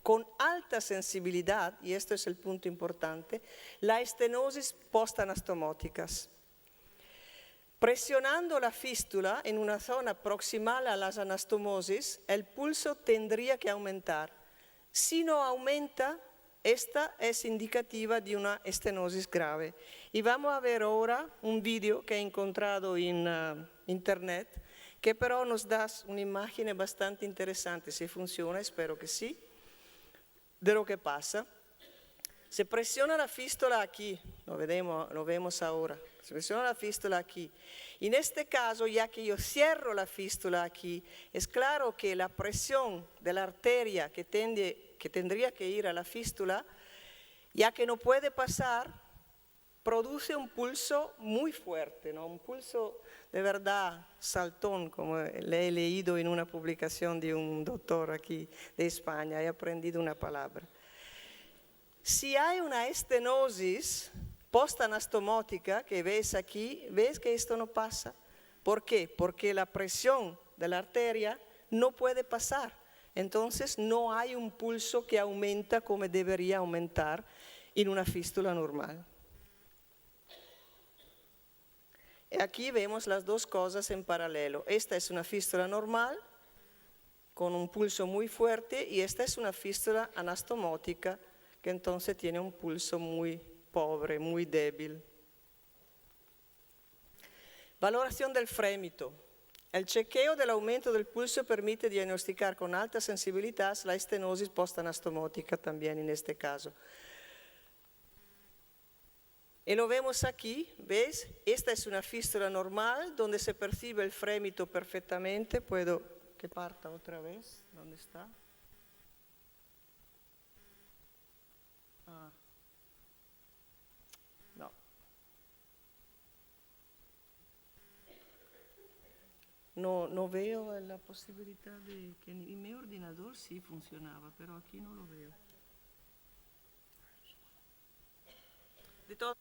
Speaker 4: con alta sensibilidad, y esto es el punto importante, la estenosis postanastomóticas. Presionando la fístula en una zona proximal a las anastomosis, el pulso tendría que aumentar. Si no aumenta, esta es indicativa de una estenosis grave. Y vamos a ver ahora un vídeo que he encontrado en internet, que pero nos da una imagen bastante interesante. Si funciona, espero que sí, de lo que pasa. Se presiona la fístula aquí, lo vemos ahora. Se presiona la fístula aquí. En este caso, ya que yo cierro la fístula aquí, es claro que la presión de la arteria que tendría que ir a la fístula, ya que no puede pasar, produce un pulso muy fuerte, ¿no? Un pulso de verdad saltón, como le he leído en una publicación de un doctor aquí de España, he aprendido una palabra. Si hay una estenosis postanastomótica que ves aquí, ves que esto no pasa. ¿Por qué? Porque la presión de la arteria no puede pasar. Entonces no hay un pulso que aumenta como debería aumentar en una fístula normal. Y aquí vemos las dos cosas en paralelo. Esta es una fístula normal con un pulso muy fuerte y esta es una fístula anastomótica que entonces tiene un pulso muy pobre, muy débil. Valoración del frémito. El chequeo del aumento del pulso permite diagnosticar con alta sensibilidad la estenosis postanastomótica también en este caso. Y lo vemos aquí, ¿ves? Esta es una fístula normal donde se percibe el frémito perfectamente. Puedo que parta otra vez. ¿Dónde está? No. No veo la posibilidad de que en mi ordenador sí funcionaba, pero aquí no lo veo. De todo,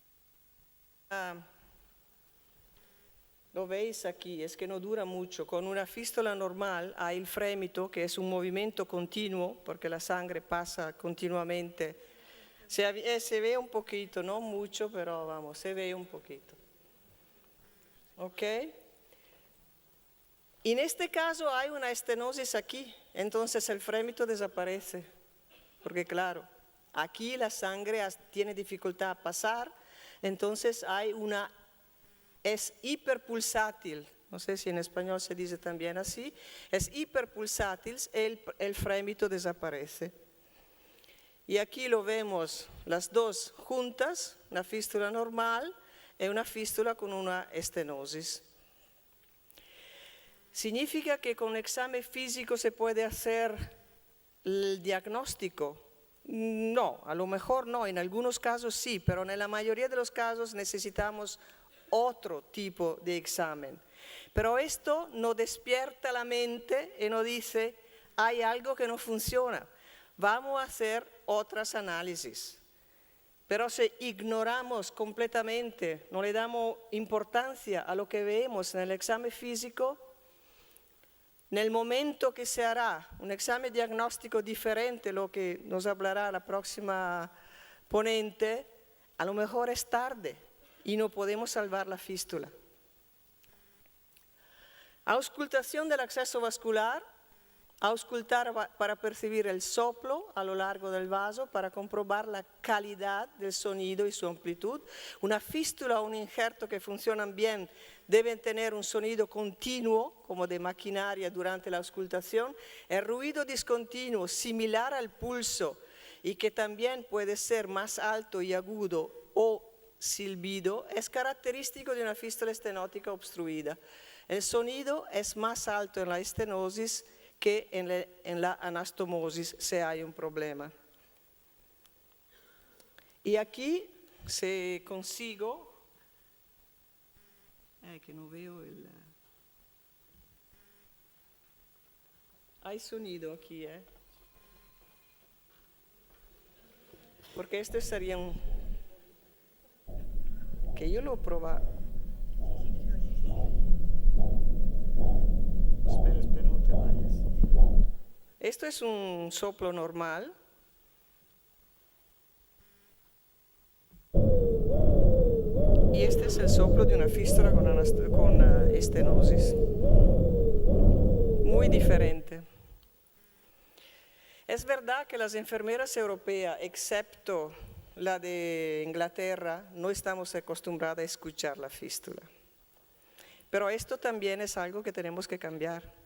Speaker 4: lo veis aquí, es que no dura mucho. Con una fístula normal hay el frémito, que es un movimiento continuo, porque la sangre pasa continuamente. Se ve un poquito, no mucho, pero vamos, se ve un poquito. ¿Ok? En este caso hay una estenosis aquí, entonces el frémito desaparece, porque claro, aquí la sangre tiene dificultad a pasar, entonces es hiperpulsátil, no sé si en español se dice también así, es hiperpulsátil, el frémito desaparece. Y aquí lo vemos las dos juntas, una fístula normal y una fístula con una estenosis. ¿Significa que con examen físico se puede hacer el diagnóstico? No, a lo mejor no, en algunos casos sí, pero en la mayoría de los casos necesitamos otro tipo de examen. Pero esto no despierta la mente y no dice, hay algo que no funciona, vamos a hacer otros análisis. Pero si ignoramos completamente, no le damos importancia a lo que vemos en el examen físico, en el momento que se hará un examen diagnóstico diferente, lo que nos hablará la próxima ponente, a lo mejor es tarde y no podemos salvar la fístula. Auscultación del acceso vascular. Auscultar para percibir el soplo a lo largo del vaso, para comprobar la calidad del sonido y su amplitud. Una fístula o un injerto que funcionan bien deben tener un sonido continuo, como de maquinaria durante la auscultación. El ruido discontinuo, similar al pulso, y que también puede ser más alto y agudo o silbido, es característico de una fístula estenótica obstruida. El sonido es más alto en la estenosis que en la anastomosis si hay un problema. Y aquí se consigo, que no veo hay sonido aquí, porque este sería un, que yo lo probaba. Espera, no te vayas. Esto es un soplo normal. Y este es el soplo de una fístula con estenosis. Muy diferente. Es verdad que las enfermeras europeas, excepto la de Inglaterra, no estamos acostumbradas a escuchar la fístula. Pero esto también es algo que tenemos que cambiar.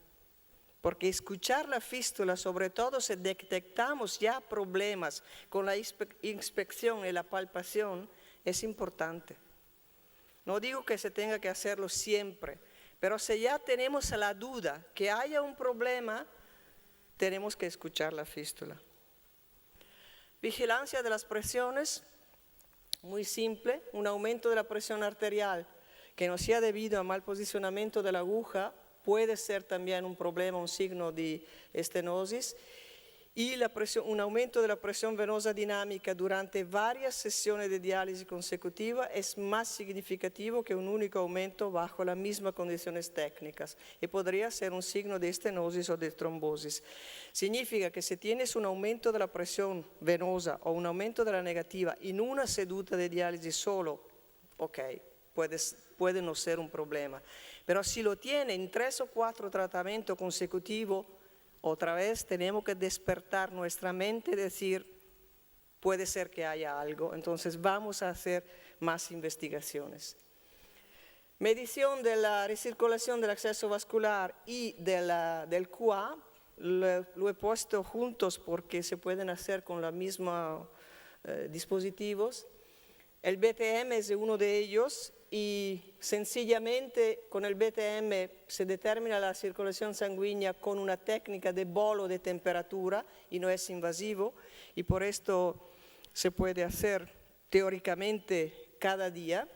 Speaker 4: Porque escuchar la fístula, sobre todo si detectamos ya problemas con la inspección y la palpación, es importante. No digo que se tenga que hacerlo siempre, pero si ya tenemos la duda que haya un problema, tenemos que escuchar la fístula. Vigilancia de las presiones, muy simple, un aumento de la presión arterial que no sea debido a mal posicionamiento de la aguja, puede ser también un problema, un signo de estenosis, y un aumento de la presión venosa dinámica durante varias sesiones de diálisis consecutiva es más significativo que un único aumento bajo las mismas condiciones técnicas y podría ser un signo de estenosis o de trombosis. Significa que si tienes un aumento de la presión venosa o un aumento de la negativa en una seduta de diálisis solo, ok, puede no ser un problema. Pero si lo tiene en 3 o 4 tratamientos consecutivos, otra vez tenemos que despertar nuestra mente y decir, puede ser que haya algo, entonces vamos a hacer más investigaciones. Medición de la recirculación del acceso vascular y del QA, lo he puesto juntos porque se pueden hacer con los mismos dispositivos. El BTM es uno de ellos y sencillamente con el BTM se determina la circulación sanguínea con una técnica de bolo de temperatura y no es invasivo y por esto se puede hacer teóricamente cada día.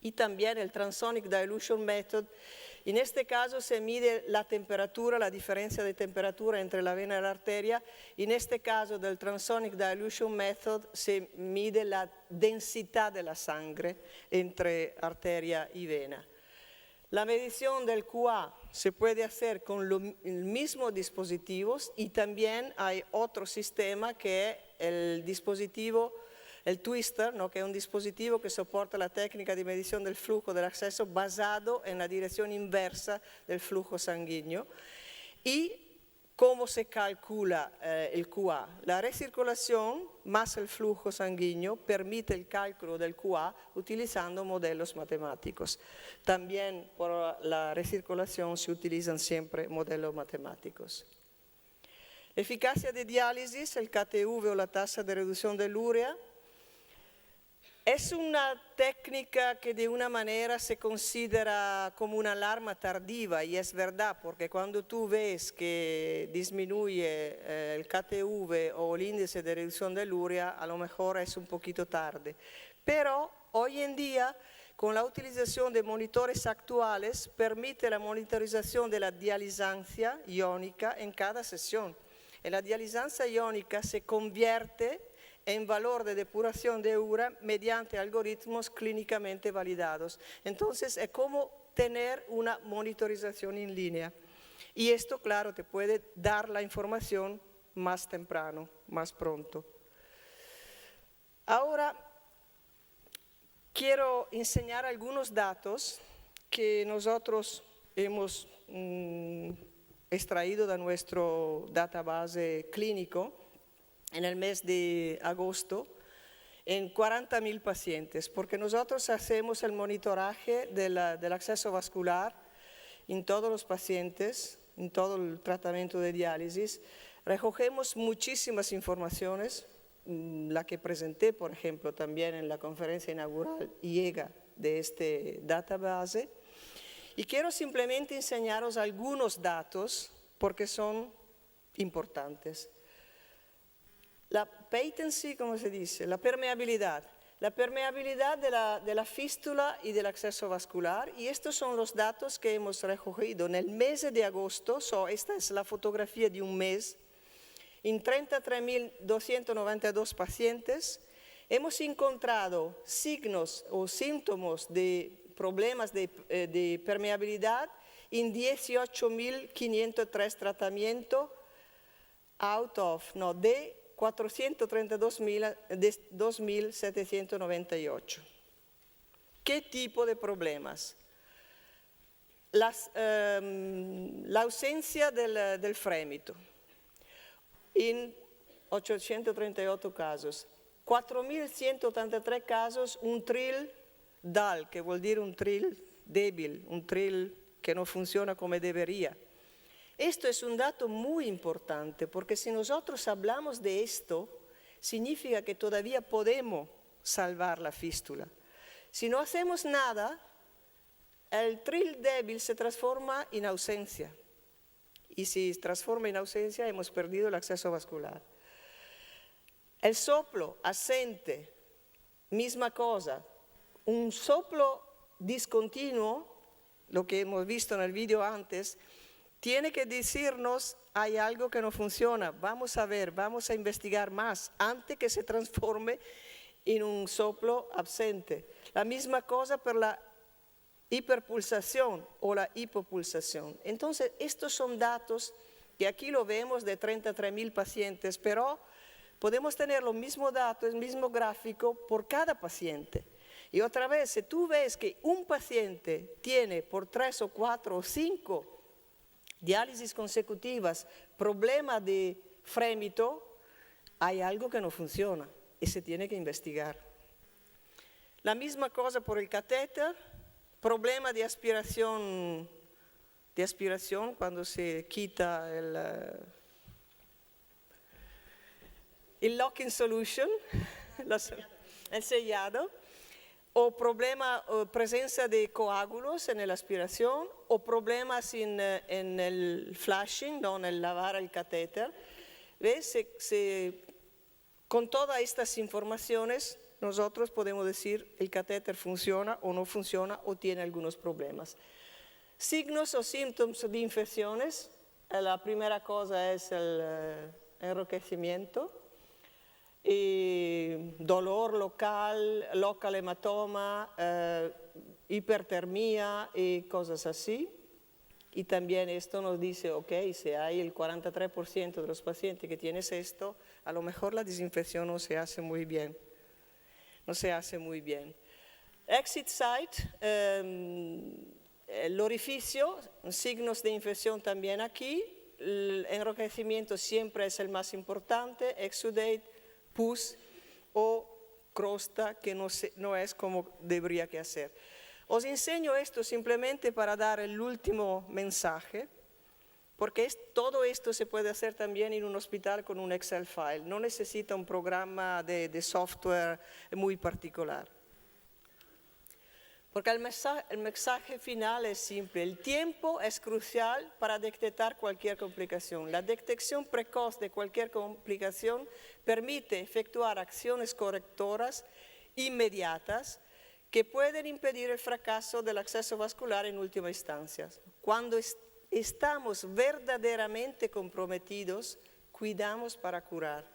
Speaker 4: Y también el Transonic Dilution Method. En este caso se mide la temperatura, la diferencia de temperatura entre la vena y la arteria. En este caso del Transonic Dilution Method se mide la densidad de la sangre entre arteria y vena. La medición del QA se puede hacer con los mismos dispositivos y también hay otro sistema que es el dispositivo el twister, ¿no? Que es un dispositivo que soporta la técnica de medición del flujo del acceso basado en la dirección inversa del flujo sanguíneo. ¿Y cómo se calcula el QA? La recirculación más el flujo sanguíneo permite el cálculo del QA utilizando modelos matemáticos. También por la recirculación se utilizan siempre modelos matemáticos. Eficacia de diálisis, el KTV o la tasa de reducción del urea. Es una técnica que de una manera se considera como una alarma tardiva y es verdad porque cuando tú ves que disminuye el KTV o el índice de reducción del urea, a lo mejor es un poquito tarde. Pero hoy en día, con la utilización de monitores actuales, permite la monitorización de la dialisancia iónica en cada sesión. En la dialisancia iónica se convierte en valor de depuración de urea mediante algoritmos clínicamente validados. Entonces es como tener una monitorización en línea. Y esto, claro, te puede dar la información más temprano, más pronto. Ahora quiero enseñar algunos datos que nosotros hemos extraído de nuestro database clínico en el mes de agosto en 40.000 pacientes, porque nosotros hacemos el monitoraje del acceso vascular en todos los pacientes, en todo el tratamiento de diálisis. Recogemos muchísimas informaciones, la que presenté, por ejemplo, también en la conferencia inaugural llega de este database. Y quiero simplemente enseñaros algunos datos porque son importantes. La patency, ¿cómo se dice? La permeabilidad. La permeabilidad de la fístula y del acceso vascular. Y estos son los datos que hemos recogido en el mes de agosto. Esta es la fotografía de un mes. En 33.292 pacientes hemos encontrado signos o síntomas de problemas de permeabilidad en 18.503 tratamientos de 432.798. ¿Qué tipo de problemas? La ausencia del frémito en 838 casos. 4.183 casos, un trill dull, que vuol dire un trill débil, un trill que no funciona como debería. Esto es un dato muy importante porque si nosotros hablamos de esto, significa que todavía podemos salvar la fístula. Si no hacemos nada, el trill débil se transforma en ausencia. Y si se transforma en ausencia, hemos perdido el acceso vascular. El soplo ausente, misma cosa. Un soplo discontinuo, lo que hemos visto en el vídeo antes, tiene que decirnos, hay algo que no funciona, vamos a ver, vamos a investigar más, antes que se transforme en un soplo absente. La misma cosa por la hiperpulsación o la hipopulsación. Entonces, estos son datos que aquí lo vemos de 33.000 pacientes, pero podemos tener los mismos datos, el mismo gráfico por cada paciente. Y otra vez, si tú ves que un paciente tiene por 3 o 4 o 5 diálisis consecutivas, problema de frémito, hay algo que no funciona y se tiene que investigar. La misma cosa por el catéter, problema de aspiración cuando se quita el lock-in solution, el sellado, o problema o presencia de coágulos en la aspiración, o problemas en el flashing, ¿no? En el lavar el catéter. ¿Ves? Con todas estas informaciones nosotros podemos decir el catéter funciona o no funciona o tiene algunos problemas. Signos o síntomas de infecciones. La primera cosa es el enrojecimiento, y dolor local hematoma, hipertermia y cosas así. Y también esto nos dice, ok, si hay el 43% de los pacientes que tienen esto, a lo mejor la desinfección no se hace muy bien. No se hace muy bien. Exit site, el orificio, signos de infección también aquí. El enrojecimiento siempre es el más importante, exudate, pus o crosta, que no es como debería que hacer. Os enseño esto simplemente para dar el último mensaje, porque todo esto se puede hacer también en un hospital con un Excel file. No necesita un programa de software muy particular. Porque el mensaje final es simple. El tiempo es crucial para detectar cualquier complicación. La detección precoz de cualquier complicación permite efectuar acciones correctoras inmediatas que pueden impedir el fracaso del acceso vascular en última instancia. Cuando estamos verdaderamente comprometidos, cuidamos para curar.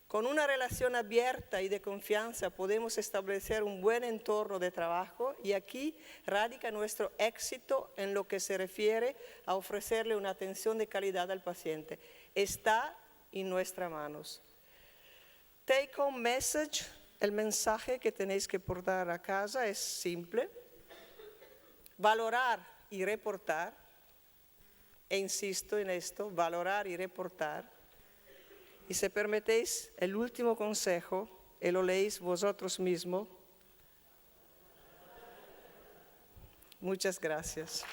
Speaker 4: Con una relación abierta y de confianza podemos establecer un buen entorno de trabajo y aquí radica nuestro éxito en lo que se refiere a ofrecerle una atención de calidad al paciente. Está en nuestras manos. Take home message, el mensaje que tenéis que portar a casa es simple. Valorar y reportar, e insisto en esto, valorar y reportar. Y si permitéis el último consejo, y lo leéis vosotros mismos. Muchas gracias.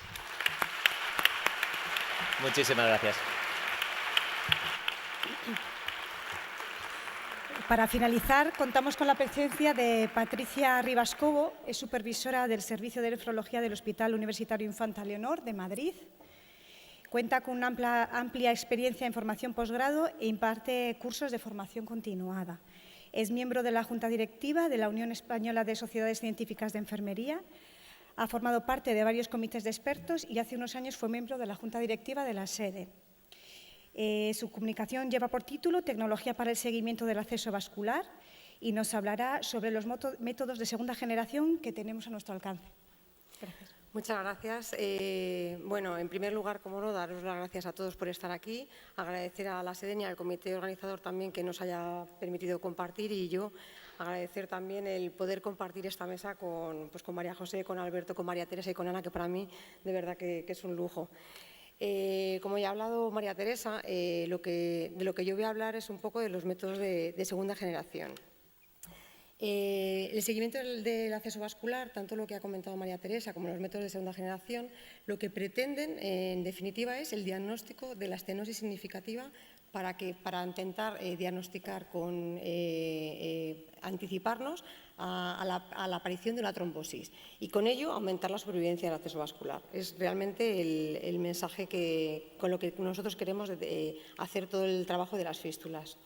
Speaker 1: Muchísimas gracias.
Speaker 2: Para finalizar, contamos con la presencia de Patricia Ribascobo, es supervisora del Servicio de Nefrología del Hospital Universitario Infanta Leonor de Madrid. Cuenta con una amplia experiencia en formación posgrado e imparte cursos de formación continuada. Es miembro de la Junta Directiva de la Unión Española de Sociedades Científicas de Enfermería. Ha formado parte de varios comités de expertos y hace unos años fue miembro de la Junta Directiva de la SEDE. Su comunicación lleva por título Tecnología para el seguimiento del acceso vascular y nos hablará sobre los métodos de segunda generación que tenemos a nuestro alcance. Gracias.
Speaker 5: Muchas gracias. Bueno, en primer lugar, como no, daros las gracias a todos por estar aquí, agradecer a la SEDE y al comité organizador también que nos haya permitido compartir y yo agradecer también el poder compartir esta mesa con María José, con Alberto, con María Teresa y con Ana, que para mí de verdad que es un lujo. Como ya ha hablado María Teresa, de lo que yo voy a hablar es un poco de los métodos de segunda generación. El seguimiento del acceso vascular, tanto lo que ha comentado María Teresa como los métodos de segunda generación, lo que pretenden, en definitiva, es el diagnóstico de la estenosis significativa para intentar diagnosticar, anticiparnos a la aparición de una trombosis y con ello aumentar la supervivencia del acceso vascular. Es realmente el mensaje con lo que nosotros queremos hacer todo el trabajo de las fístulas.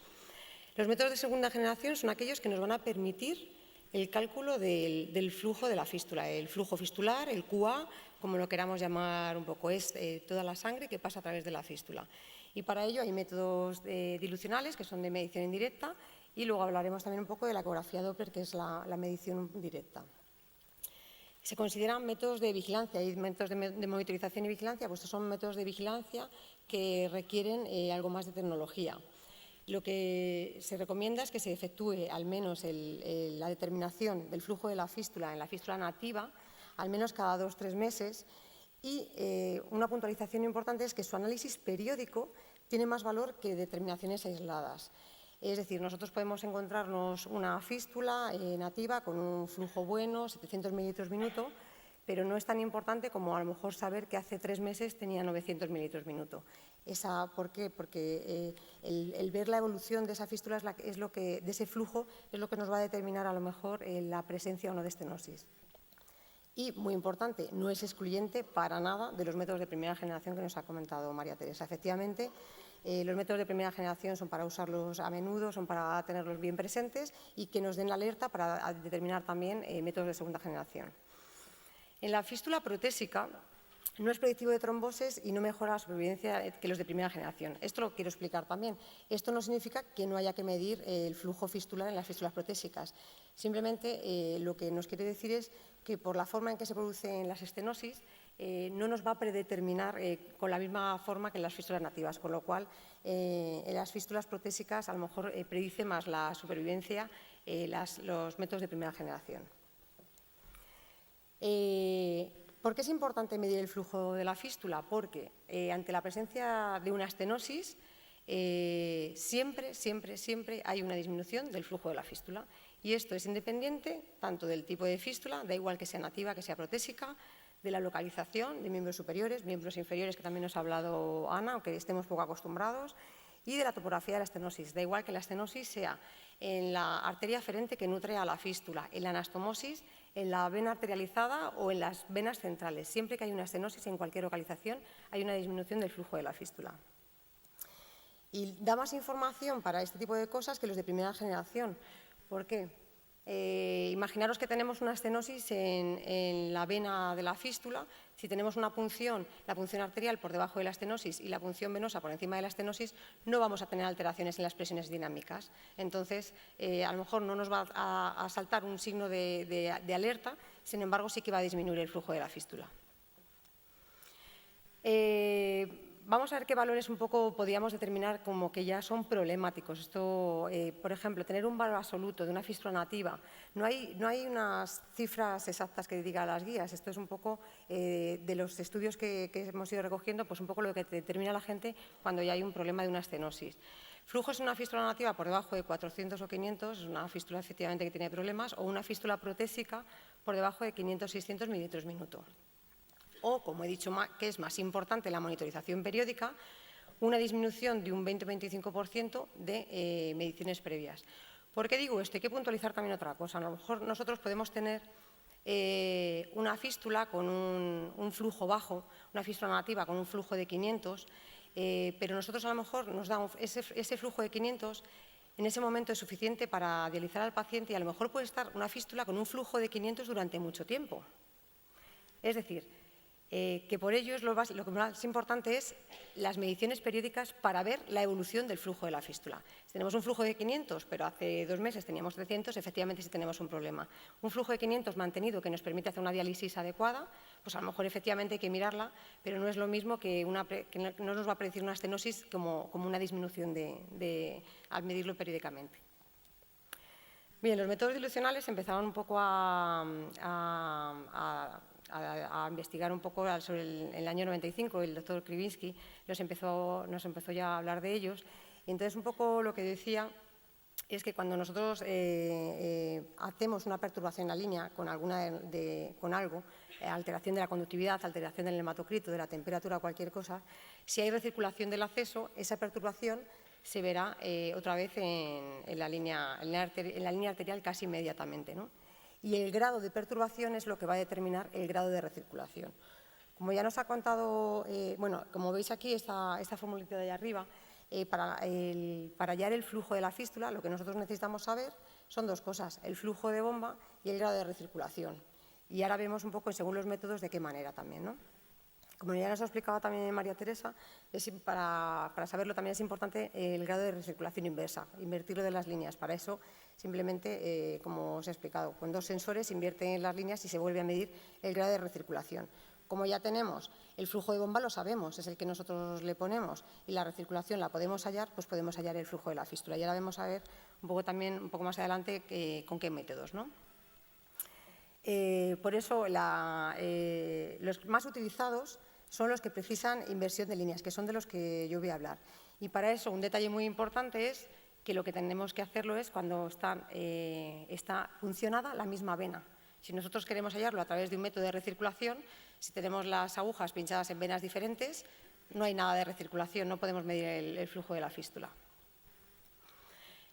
Speaker 5: Los métodos de segunda generación son aquellos que nos van a permitir el cálculo del flujo de la fístula, el flujo fistular, el QA, como lo queramos llamar un poco, es toda la sangre que pasa a través de la fístula. Y para ello hay métodos dilucionales, que son de medición indirecta, y luego hablaremos también un poco de la ecografía Doppler, que es la medición directa. Se consideran métodos de vigilancia y métodos de monitorización y vigilancia, pues estos son métodos de vigilancia que requieren algo más de tecnología. Lo que se recomienda es que se efectúe al menos la determinación del flujo de la fístula en la fístula nativa, al menos cada 2 o 3 meses, y una puntualización importante es que su análisis periódico tiene más valor que determinaciones aisladas. Es decir, nosotros podemos encontrarnos una fístula nativa con un flujo bueno, 700 mililitros minuto, pero no es tan importante como a lo mejor saber que hace 3 meses tenía 900 mililitros minuto. ¿Por qué? Porque el ver la evolución de esa fístula de ese flujo es lo que nos va a determinar a lo mejor la presencia o no de estenosis. Y, muy importante, no es excluyente para nada de los métodos de primera generación que nos ha comentado María Teresa. Efectivamente, los métodos de primera generación son para usarlos a menudo, son para tenerlos bien presentes y que nos den la alerta para determinar también métodos de segunda generación. En la fístula protésica no es predictivo de trombosis y no mejora la supervivencia que los de primera generación. Esto lo quiero explicar también. Esto no significa que no haya que medir el flujo fistular en las fístulas protésicas. Simplemente lo que nos quiere decir es que por la forma en que se producen las estenosis no nos va a predeterminar con la misma forma que en las fístulas nativas, con lo cual en las fístulas protésicas a lo mejor predice más la supervivencia los métodos de primera generación. ¿Por qué es importante medir el flujo de la fístula? Porque ante la presencia de una estenosis siempre hay una disminución del flujo de la fístula. Y esto es independiente tanto del tipo de fístula, da igual que sea nativa, que sea protésica, de la localización de miembros superiores, miembros inferiores, que también nos ha hablado Ana, aunque estemos poco acostumbrados, y de la topografía de la estenosis. Da igual que la estenosis sea en la arteria aferente que nutre a la fístula, en la anastomosis, en la vena arterializada o en las venas centrales. Siempre que hay una estenosis en cualquier localización hay una disminución del flujo de la fístula. Y da más información para este tipo de cosas que los de primera generación. ¿Por qué? Imaginaros que tenemos una estenosis en la vena de la fístula. Si tenemos una punción, la punción arterial por debajo de la estenosis y la punción venosa por encima de la estenosis, no vamos a tener alteraciones en las presiones dinámicas. Entonces, a lo mejor no nos va a saltar un signo de alerta, sin embargo, sí que va a disminuir el flujo de la fístula. Vamos a ver qué valores un poco podríamos determinar como que ya son problemáticos. Esto, por ejemplo, tener un valor absoluto de una fístula nativa. No hay unas cifras exactas que digan las guías. Esto es un poco de los estudios que hemos ido recogiendo, pues un poco lo que determina la gente cuando ya hay un problema de una estenosis. Flujos en una fístula nativa por debajo de 400 o 500, es una fístula efectivamente que tiene problemas, o una fístula protésica por debajo de 500-600 mililitros minuto. O, como he dicho, que es más importante la monitorización periódica, una disminución de un 20-25% de mediciones previas. ¿Por qué digo esto? Hay que puntualizar también otra cosa. A lo mejor nosotros podemos tener una fístula con un flujo bajo, una fístula nativa con un flujo de 500, pero nosotros a lo mejor nos da ese flujo de 500, en ese momento es suficiente para dializar al paciente y a lo mejor puede estar una fístula con un flujo de 500 durante mucho tiempo. Es decir, que por ello lo que más importante es las mediciones periódicas para ver la evolución del flujo de la fístula. Si tenemos un flujo de 500, pero hace 2 meses teníamos 300, efectivamente sí tenemos un problema. Un flujo de 500 mantenido que nos permite hacer una diálisis adecuada, pues a lo mejor efectivamente hay que mirarla, pero no es lo mismo que no nos va a predecir una estenosis como una disminución al medirlo periódicamente. Bien, los métodos dilucionales empezaron un poco a investigar un poco sobre el año 95, el doctor Krivinsky nos empezó ya a hablar de ellos. Y entonces, un poco lo que decía es que cuando nosotros hacemos una perturbación en la línea con algo, alteración de la conductividad, alteración del hematocrito, de la temperatura, cualquier cosa, si hay recirculación del acceso, esa perturbación se verá otra vez en la línea arterial casi inmediatamente, ¿no? Y el grado de perturbación es lo que va a determinar el grado de recirculación. Como ya nos ha contado, como veis aquí, esta formulita de ahí arriba, para hallar el flujo de la fístula, lo que nosotros necesitamos saber son 2 cosas, el flujo de bomba y el grado de recirculación. Y ahora vemos un poco, según los métodos, de qué manera también, ¿no? Como ya nos ha explicado también María Teresa, para saberlo también es importante el grado de recirculación inversa, invertirlo de las líneas. Para eso, simplemente, como os he explicado, con 2 sensores invierten las líneas y se vuelve a medir el grado de recirculación. Como ya tenemos el flujo de bomba, lo sabemos, es el que nosotros le ponemos, y la recirculación la podemos hallar, pues podemos hallar el flujo de la fístula. Y ahora vamos a ver un poco más adelante con qué métodos, ¿no? Por eso, los más utilizados son los que precisan inversión de líneas, que son de los que yo voy a hablar. Y para eso, un detalle muy importante es que lo que tenemos que hacerlo es cuando está funcionada la misma vena. Si nosotros queremos hallarlo a través de un método de recirculación, si tenemos las agujas pinchadas en venas diferentes, no hay nada de recirculación, no podemos medir el flujo de la fístula.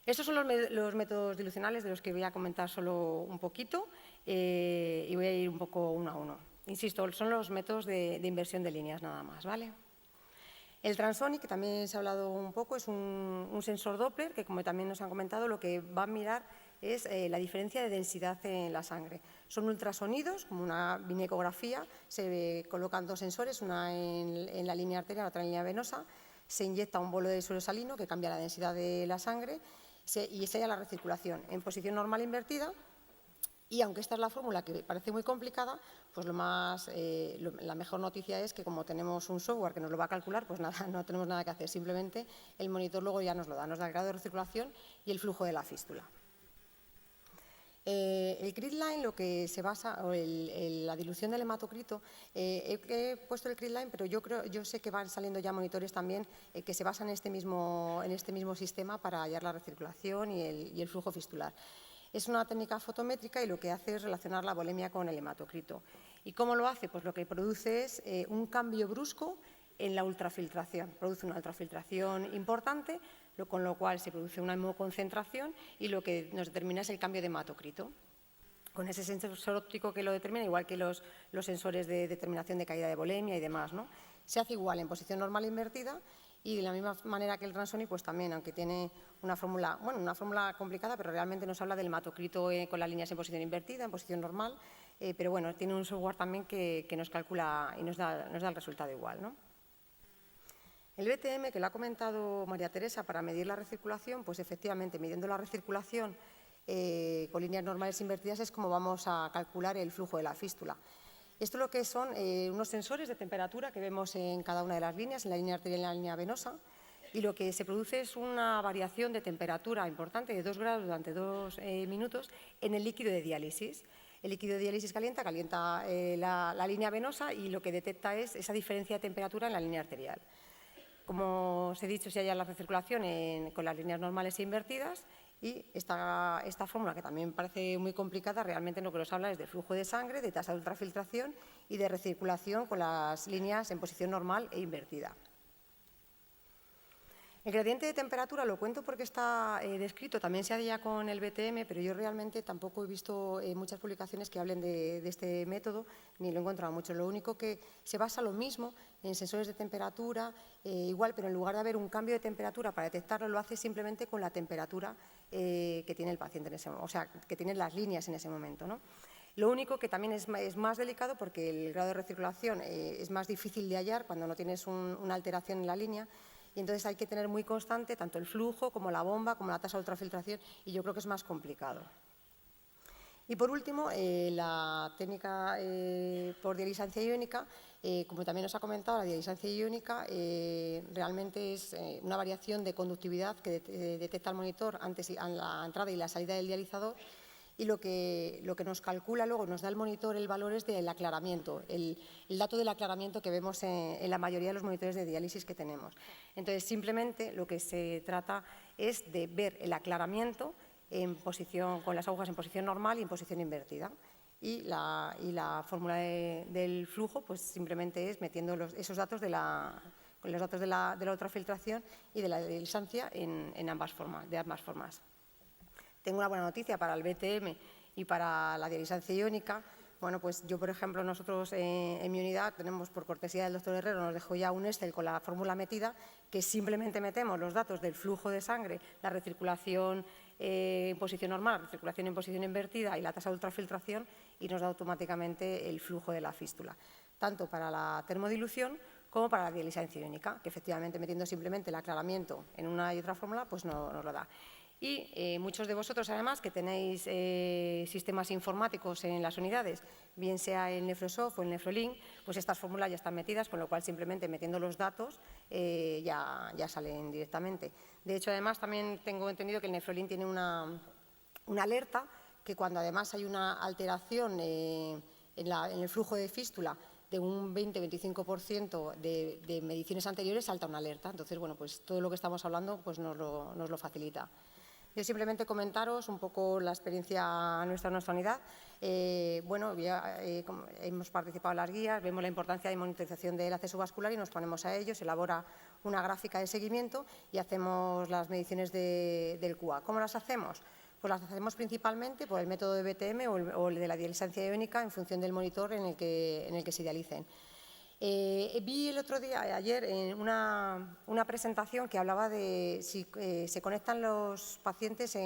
Speaker 5: Estos son los métodos dilucionales de los que voy a comentar solo un poquito y voy a ir un poco uno a uno. Insisto, son los métodos de inversión de líneas nada más, ¿vale? El Transonic, que también se ha hablado un poco, es un sensor Doppler que, como también nos han comentado, lo que va a mirar es la diferencia de densidad en la sangre. Son ultrasonidos, como una vinecografía, se colocan dos sensores, una en la línea arterial, otra en la línea venosa, se inyecta un bolo de suero salino que cambia la densidad de la sangre y se halla la recirculación en posición normal invertida. Y aunque esta es la fórmula que parece muy complicada, pues la mejor noticia es que como tenemos un software que nos lo va a calcular, pues nada, no tenemos nada que hacer, simplemente el monitor luego ya nos lo da, nos da el grado de recirculación y el flujo de la fístula. El gridline, lo que se basa, o la dilución del hematocrito, he puesto el gridline, pero yo sé que van saliendo ya monitores también que se basan en este mismo sistema para hallar la recirculación y el flujo fistular. Es una técnica fotométrica y lo que hace es relacionar la volemia con el hematocrito. ¿Y cómo lo hace? Pues lo que produce es un cambio brusco en la ultrafiltración. Produce una ultrafiltración importante, con lo cual se produce una hemoconcentración y lo que nos determina es el cambio de hematocrito. Con ese sensor óptico que lo determina, igual que los sensores de determinación de caída de volemia y demás, ¿no? Se hace igual en posición normal invertida y de la misma manera que el Transonic, pues también, aunque tiene una fórmula complicada, pero realmente nos habla del hematocrito con las líneas en posición invertida, en posición normal, pero bueno, tiene un software también que nos calcula y nos da el resultado igual, ¿no? El BTM, que lo ha comentado María Teresa, para medir la recirculación, pues efectivamente, midiendo la recirculación con líneas normales invertidas es como vamos a calcular el flujo de la fístula. Esto lo que son unos sensores de temperatura que vemos en cada una de las líneas, en la línea arterial y en la línea venosa, y lo que se produce es una variación de temperatura importante de 2 grados durante 2 minutos en el líquido de diálisis. El líquido de diálisis calienta la línea venosa y lo que detecta es esa diferencia de temperatura en la línea arterial. Como os he dicho, se halla la recirculación con las líneas normales e invertidas y esta fórmula, que también parece muy complicada, realmente lo que nos habla es de flujo de sangre, de tasa de ultrafiltración y de recirculación con las líneas en posición normal e invertida. El gradiente de temperatura lo cuento porque está descrito, también se halla con el BTM, pero yo realmente tampoco he visto muchas publicaciones que hablen de este método, ni lo he encontrado mucho. Lo único que se basa lo mismo en sensores de temperatura, igual, pero en lugar de haber un cambio de temperatura para detectarlo, lo hace simplemente con la temperatura que tiene el paciente en ese momento, o sea, que tienen las líneas en ese momento, ¿no? Lo único que también es más delicado porque el grado de recirculación es más difícil de hallar cuando no tienes una alteración en la línea. Y entonces hay que tener muy constante tanto el flujo como la bomba, como la tasa de ultrafiltración, y yo creo que es más complicado. Y por último, la técnica por dialisancia iónica, como también nos ha comentado, la dialisancia iónica realmente es una variación de conductividad que detecta el monitor antes a la entrada y la salida del dializador. Y lo que nos calcula luego, nos da el monitor el valor es del aclaramiento, el dato del aclaramiento que vemos en la mayoría de los monitores de diálisis que tenemos. Entonces, simplemente lo que se trata es de ver el aclaramiento con las agujas en posición normal y en posición invertida. Y la fórmula del flujo, pues simplemente es metiendo esos datos de la ultrafiltración y de la distancia de ambas formas. Tengo una buena noticia para el BTM y para la dialisancia iónica. Bueno, pues yo, por ejemplo, nosotros en mi unidad tenemos, por cortesía del doctor Herrero, nos dejó ya un Excel con la fórmula metida, que simplemente metemos los datos del flujo de sangre, la recirculación en posición normal, la recirculación en posición invertida y la tasa de ultrafiltración, y nos da automáticamente el flujo de la fístula, tanto para la termodilución como para la dialisancia iónica, que efectivamente metiendo simplemente el aclaramiento en una y otra fórmula, pues nos lo da. Y muchos de vosotros, además, que tenéis sistemas informáticos en las unidades, bien sea el Nefrosoft o el Nefrolink, pues estas fórmulas ya están metidas, con lo cual simplemente metiendo los datos ya salen directamente. De hecho, además, también tengo entendido que el Nefrolink tiene una alerta que cuando además hay una alteración en el flujo de fístula de un 20-25% de mediciones anteriores, salta una alerta. Entonces, bueno, pues todo lo que estamos hablando pues nos lo facilita. Yo simplemente comentaros un poco la experiencia nuestra en nuestra unidad. Bueno, como hemos participado en las guías, vemos la importancia de monitorización del acceso vascular y nos ponemos a ello, se elabora una gráfica de seguimiento y hacemos las mediciones del QA. ¿Cómo las hacemos? Pues las hacemos principalmente por el método de BTM o el de la dialisancia iónica en función del monitor en el que se dialicen. Vi el otro día, ayer, en una presentación que hablaba de si se conectan los pacientes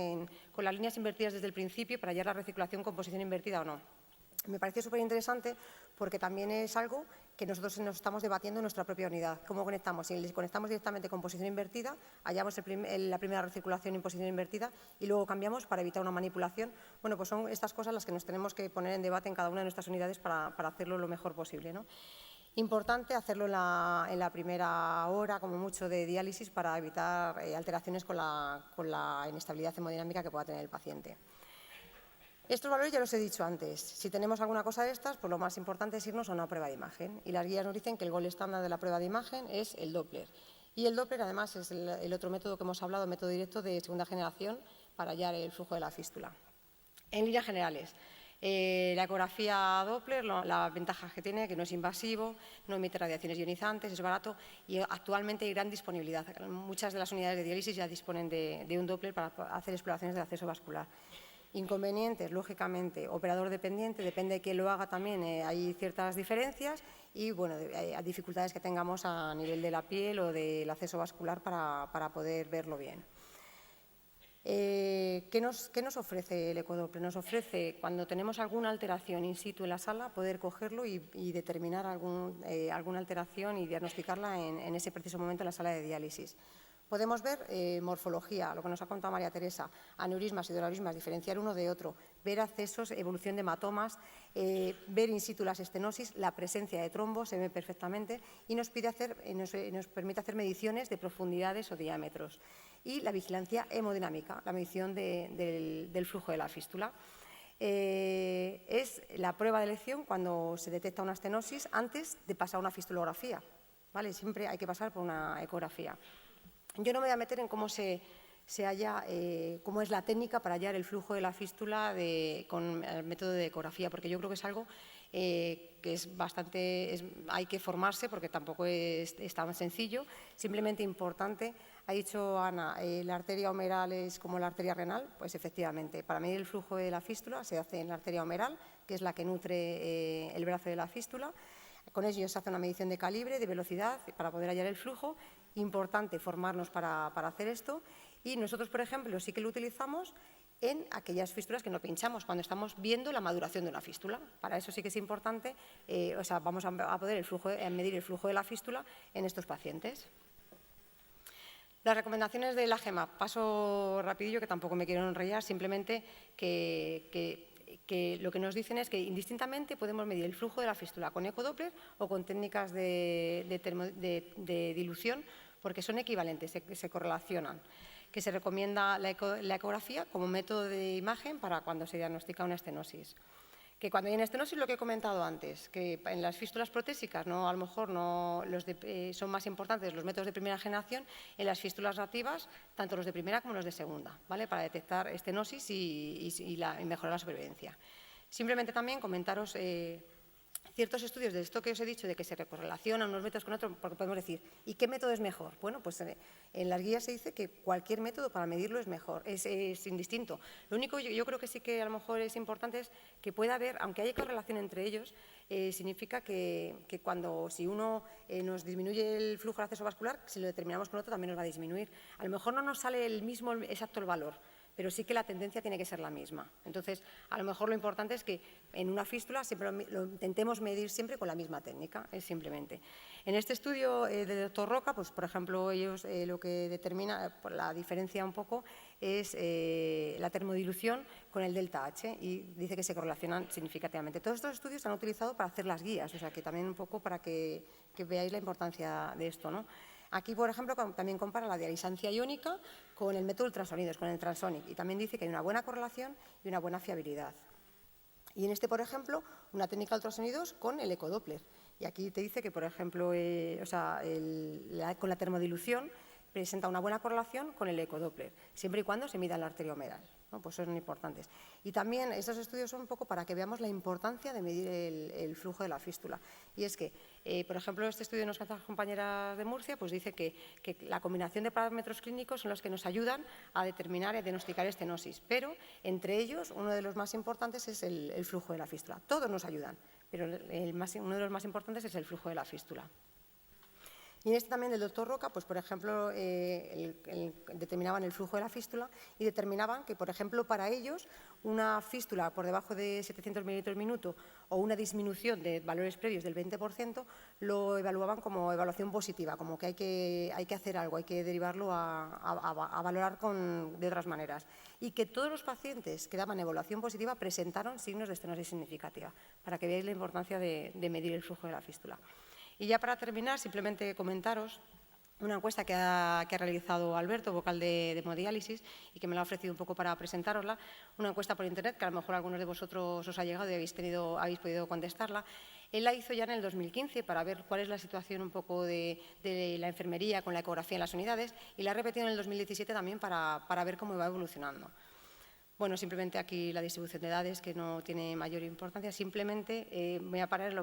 Speaker 5: con las líneas invertidas desde el principio para hallar la recirculación con posición invertida o no. Me pareció súper interesante porque también es algo que nosotros nos estamos debatiendo en nuestra propia unidad. ¿Cómo conectamos? Si les conectamos directamente con posición invertida, hallamos la primera recirculación en posición invertida y luego cambiamos para evitar una manipulación. Bueno, pues son estas cosas las que nos tenemos que poner en debate en cada una de nuestras unidades para hacerlo lo mejor posible, ¿no? Importante hacerlo en la primera hora, como mucho, de diálisis para evitar alteraciones con la inestabilidad hemodinámica que pueda tener el paciente. Estos valores ya los he dicho antes. Si tenemos alguna cosa de estas, pues lo más importante es irnos a una prueba de imagen. Y las guías nos dicen que el gol estándar de la prueba de imagen es el Doppler. Y el Doppler, además, es el otro método que hemos hablado, método directo de segunda generación para hallar el flujo de la fístula. En líneas generales, la ecografía Doppler, la ventaja que tiene, que no es invasivo, no emite radiaciones ionizantes, es barato y actualmente hay gran disponibilidad. Muchas de las unidades de diálisis ya disponen de un Doppler para hacer exploraciones de acceso vascular. Inconvenientes, lógicamente, operador dependiente, depende de quién lo haga también, hay ciertas diferencias y bueno, dificultades que tengamos a nivel de la piel o del acceso vascular para poder verlo bien. ¿Qué nos ofrece el ecodoppler? Nos ofrece, cuando tenemos alguna alteración in situ en la sala, poder cogerlo y determinar alguna alteración y diagnosticarla en ese preciso momento en la sala de diálisis. Podemos ver morfología, lo que nos ha contado María Teresa, aneurismas y dolaurismas, diferenciar uno de otro, ver accesos, evolución de hematomas, ver in situ las estenosis, la presencia de trombos, se ve perfectamente y nos permite hacer mediciones de profundidades o diámetros. Y la vigilancia hemodinámica, la medición del flujo de la fístula. Es la prueba de elección cuando se detecta una estenosis antes de pasar a una fistulografía, ¿vale? Siempre hay que pasar por una ecografía. Yo no me voy a meter en cómo cómo es la técnica para hallar el flujo de la fístula con el método de ecografía, porque yo creo que es algo que es bastante, hay que formarse porque tampoco es tan sencillo. Simplemente importante, ha dicho Ana, la arteria humeral es como la arteria renal, pues efectivamente, para medir el flujo de la fístula se hace en la arteria humeral, que es la que nutre el brazo de la fístula. Con ello se hace una medición de calibre, de velocidad, para poder hallar el flujo. Importante formarnos para hacer esto. Y nosotros, por ejemplo, sí que lo utilizamos en aquellas fístulas que no pinchamos, cuando estamos viendo la maduración de una fístula. Para eso sí que es importante, vamos a poder medir el flujo de la fístula en estos pacientes. Las recomendaciones de la GEMA, paso rapidillo, que tampoco me quiero enrollar, simplemente que lo que nos dicen es que indistintamente podemos medir el flujo de la fístula con ecodoppler o con técnicas de dilución, porque son equivalentes, se correlacionan. Que se recomienda la ecografía como método de imagen para cuando se diagnostica una estenosis. Que cuando hay una estenosis, lo que he comentado antes, que en las fístulas protésicas a lo mejor son más importantes los métodos de primera generación, en las fístulas nativas, tanto los de primera como los de segunda, ¿vale? Para detectar estenosis y mejorar la supervivencia. Simplemente también comentaros ciertos estudios de esto que os he dicho, de que se correlacionan unos métodos con otros, porque podemos decir, ¿y qué método es mejor? Bueno, pues en las guías se dice que cualquier método para medirlo es mejor, es indistinto. Lo único, yo creo que sí que a lo mejor es importante es que pueda haber, aunque haya correlación entre ellos, significa que si uno nos disminuye el flujo de acceso vascular, si lo determinamos con otro también nos va a disminuir. A lo mejor no nos sale el mismo exacto el valor, pero sí que la tendencia tiene que ser la misma. Entonces, a lo mejor lo importante es que en una fístula siempre lo intentemos medir siempre con la misma técnica, simplemente. En este estudio del doctor Roca, pues, por ejemplo, ellos lo que determina, la diferencia un poco, es la termodilución con el delta H y dice que se correlacionan significativamente. Todos estos estudios se han utilizado para hacer las guías, o sea que también un poco para que veáis la importancia de esto, ¿no? Aquí, por ejemplo, también compara la dialisancia iónica con el método ultrasonidos, con el Transonic, y también dice que hay una buena correlación y una buena fiabilidad. Y en este, por ejemplo, una técnica de ultrasonidos con el ecodoppler. Y aquí te dice que, por ejemplo, con la termodilución presenta una buena correlación con el ecodoppler, siempre y cuando se mida la arteria humeral, ¿no? Pues son importantes. Y también estos estudios son un poco para que veamos la importancia de medir el flujo de la fístula. Y es que, por ejemplo, este estudio de nuestras compañeras de Murcia pues dice que la combinación de parámetros clínicos son los que nos ayudan a determinar y a diagnosticar estenosis, pero entre ellos uno de los más importantes es el flujo de la fístula. Todos nos ayudan, pero uno de los más importantes es el flujo de la fístula. Y en este también del doctor Roca, pues por ejemplo, determinaban el flujo de la fístula y determinaban que, por ejemplo, para ellos una fístula por debajo de 700 mililitros minuto o una disminución de valores previos del 20% lo evaluaban como evaluación positiva, como que hay que hacer algo, hay que derivarlo a valorar de otras maneras. Y que todos los pacientes que daban evaluación positiva presentaron signos de estenosis significativa, para que veáis la importancia de medir el flujo de la fístula. Y ya para terminar, simplemente comentaros una encuesta que ha realizado Alberto, vocal de hemodiálisis, y que me la ha ofrecido un poco para presentárosla, una encuesta por internet que a lo mejor a algunos de vosotros os ha llegado y habéis podido contestarla. Él la hizo ya en el 2015 para ver cuál es la situación un poco de la enfermería con la ecografía en las unidades, y la ha repetido en el 2017 también para ver cómo va evolucionando. Bueno, simplemente aquí la distribución de edades, que no tiene mayor importancia. Simplemente voy a parar en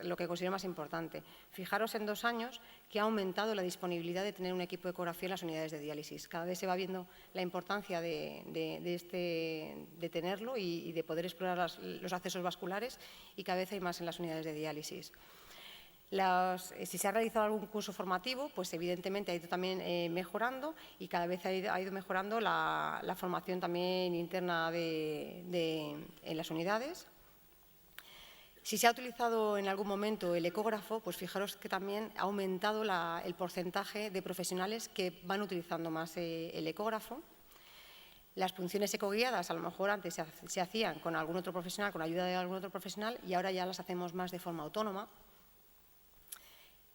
Speaker 5: lo que considero más importante. Fijaros en 2 años que ha aumentado la disponibilidad de tener un equipo de ecografía en las unidades de diálisis. Cada vez se va viendo la importancia de tenerlo y de poder explorar los accesos vasculares, y cada vez hay más en las unidades de diálisis. Si se ha realizado algún curso formativo, pues evidentemente ha ido también mejorando, y cada vez ha ido mejorando la formación también interna en las unidades. Si se ha utilizado en algún momento el ecógrafo, pues fijaros que también ha aumentado el porcentaje de profesionales que van utilizando más el ecógrafo. Las punciones ecoguiadas a lo mejor antes se hacían con algún otro profesional, con ayuda de algún otro profesional, y ahora ya las hacemos más de forma autónoma.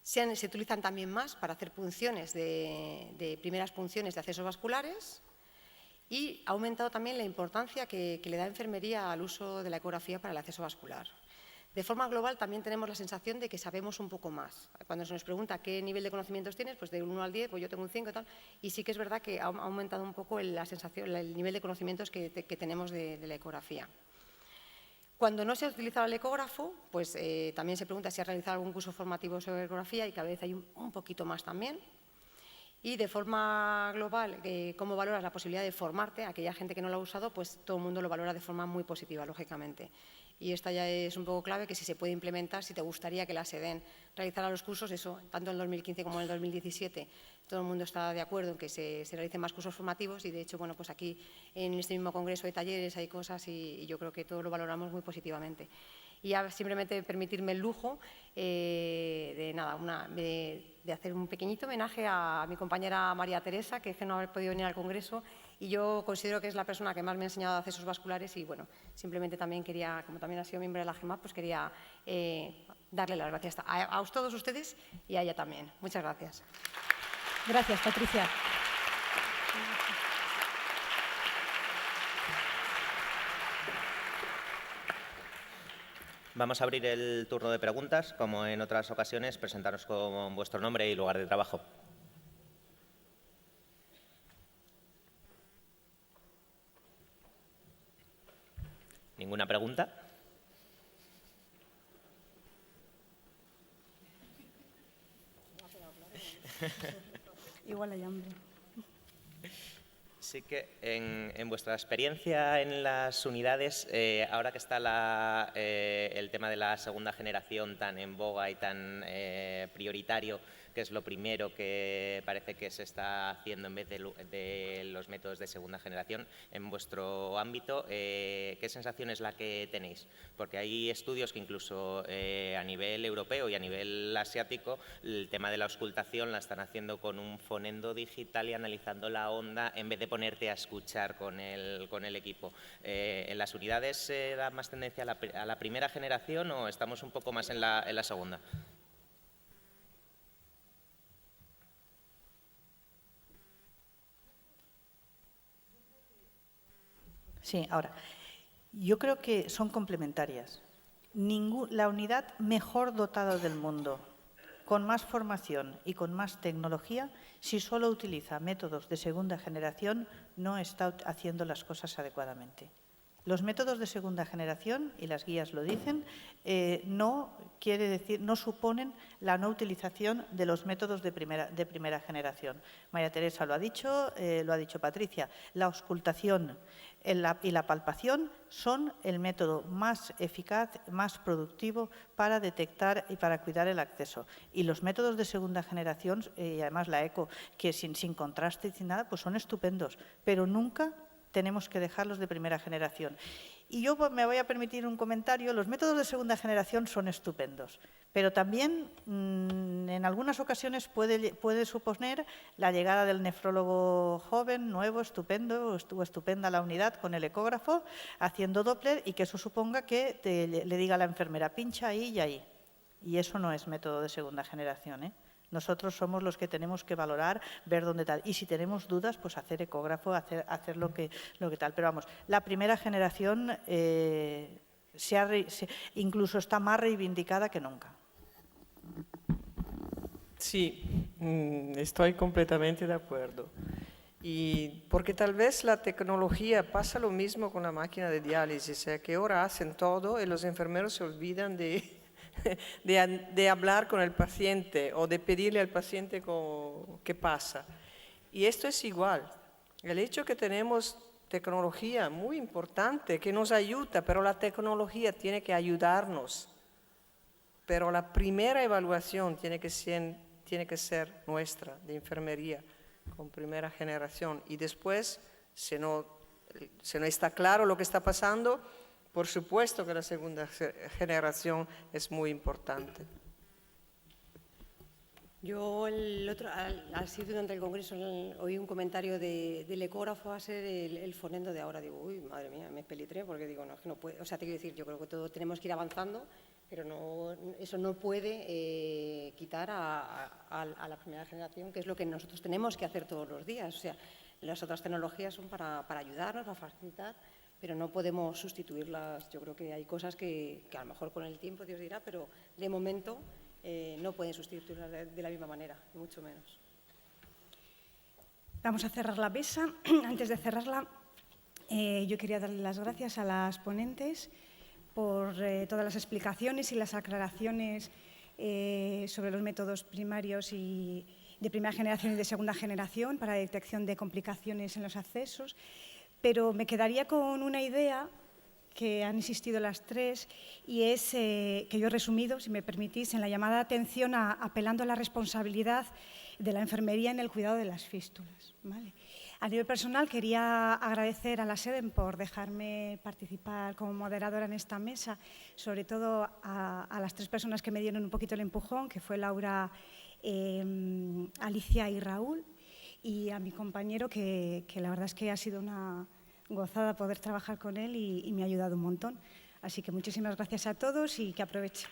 Speaker 5: Se utilizan también más para hacer punciones de primeras punciones de accesos vasculares, y ha aumentado también la importancia que le da enfermería al uso de la ecografía para el acceso vascular. De forma global también tenemos la sensación de que sabemos un poco más. Cuando se nos pregunta qué nivel de conocimientos tienes, pues de 1 al 10, pues yo tengo un 5 y tal, y sí que es verdad que ha aumentado un poco el nivel de conocimientos que tenemos de la ecografía. Cuando no se ha utilizado el ecógrafo, pues también se pregunta si ha realizado algún curso formativo sobre ecografía, y cada vez hay un poquito más también. Y de forma global, ¿cómo valoras la posibilidad de formarte? Aquella gente que no lo ha usado, pues todo el mundo lo valora de forma muy positiva, lógicamente. Y esta ya es un poco clave, que si se puede implementar, si te gustaría que la SEDEN realizara los cursos, eso, tanto en el 2015 como en el 2017, todo el mundo está de acuerdo en que se realicen más cursos formativos, y de hecho, bueno, pues aquí en este mismo congreso hay talleres, hay cosas, y yo creo que todo lo valoramos muy positivamente. Y ya simplemente permitirme el lujo de hacer un pequeñito homenaje a mi compañera María Teresa, que es que no ha podido venir al congreso, y yo considero que es la persona que más me ha enseñado accesos vasculares, y bueno, simplemente también quería, como también ha sido miembro de la GEMAP, pues quería darle las gracias a todos ustedes y a ella también. Muchas gracias.
Speaker 2: Gracias, Patricia.
Speaker 1: Vamos a abrir el turno de preguntas. Como en otras ocasiones, presentaros con vuestro nombre y lugar de trabajo. ¿Ninguna pregunta?
Speaker 2: Igual hay hambre.
Speaker 1: Sí que en vuestra experiencia en las unidades, ahora que está el tema de la segunda generación tan en boga y tan prioritario, que es lo primero que parece que se está haciendo en vez de los métodos de segunda generación, en vuestro ámbito, ¿qué sensación es la que tenéis? Porque hay estudios que incluso a nivel europeo y a nivel asiático, el tema de la auscultación la están haciendo con un fonendo digital y analizando la onda en vez de ponerte a escuchar con el equipo. ¿En las unidades se da más tendencia a la primera generación o estamos un poco más en la segunda?
Speaker 3: Sí, ahora, yo creo que son complementarias. La unidad mejor dotada del mundo con más formación y con más tecnología, si solo utiliza métodos de segunda generación, no está haciendo las cosas adecuadamente. Los métodos de segunda generación, y las guías lo dicen, no suponen la no utilización de los métodos de primera generación. María Teresa lo ha dicho Patricia. La auscultación y la palpación son el método más eficaz, más productivo para detectar y para cuidar el acceso. Y los métodos de segunda generación, y además la eco, que sin contraste y sin nada, pues son estupendos, pero nunca tenemos que dejarlos de primera generación. Y yo me voy a permitir un comentario. Los métodos de segunda generación son estupendos, pero también en algunas ocasiones puede suponer la llegada del nefrólogo joven, nuevo, estupendo, o estupenda a la unidad con el ecógrafo, haciendo Doppler, y que eso suponga que le diga a la enfermera, pincha ahí y ahí. Y eso no es método de segunda generación, ¿eh? Nosotros somos los que tenemos que valorar, ver dónde tal. Y si tenemos dudas, pues hacer ecógrafo, hacer lo que tal. Pero vamos, la primera generación incluso está más reivindicada que nunca.
Speaker 4: Sí, estoy completamente de acuerdo. Y porque tal vez la tecnología pasa lo mismo con la máquina de diálisis, que ahora hacen todo y los enfermeros se olvidan de hablar con el paciente o de pedirle al paciente qué pasa. Y esto es igual. El hecho que tenemos tecnología muy importante que nos ayuda, pero la tecnología tiene que ayudarnos. Pero la primera evaluación tiene que ser nuestra, de enfermería, con primera generación. Y después, si no está claro lo que está pasando, por supuesto que la segunda generación es muy importante.
Speaker 5: Yo así durante el Congreso oí un comentario del ecógrafo a ser el fonendo de ahora. Digo, uy, madre mía, me pelitré porque digo, no, es que no puede. O sea, te quiero decir, yo creo que todos tenemos que ir avanzando, pero eso no puede quitar a la primera generación, que es lo que nosotros tenemos que hacer todos los días. O sea, las otras tecnologías son para ayudarnos, para facilitar, pero no podemos sustituirlas. Yo creo que hay cosas que a lo mejor con el tiempo Dios dirá, pero de momento no pueden sustituirlas de la misma manera, ni mucho menos.
Speaker 2: Vamos a cerrar la mesa. Antes de cerrarla, yo quería darle las gracias a las ponentes por todas las explicaciones y las aclaraciones sobre los métodos primarios y de primera generación y de segunda generación para la detección de complicaciones en los accesos. Pero me quedaría con una idea que han insistido las tres, y es que yo he resumido, si me permitís, en la llamada de atención apelando a la responsabilidad de la enfermería en el cuidado de las fístulas, ¿vale? A nivel personal, quería agradecer a la SEDEN por dejarme participar como moderadora en esta mesa, sobre todo a las tres personas que me dieron un poquito el empujón, que fue Laura, Alicia y Raúl, y a mi compañero, que la verdad es que ha sido una gozada poder trabajar con él y me ha ayudado un montón. Así que muchísimas gracias a todos y que aprovechen.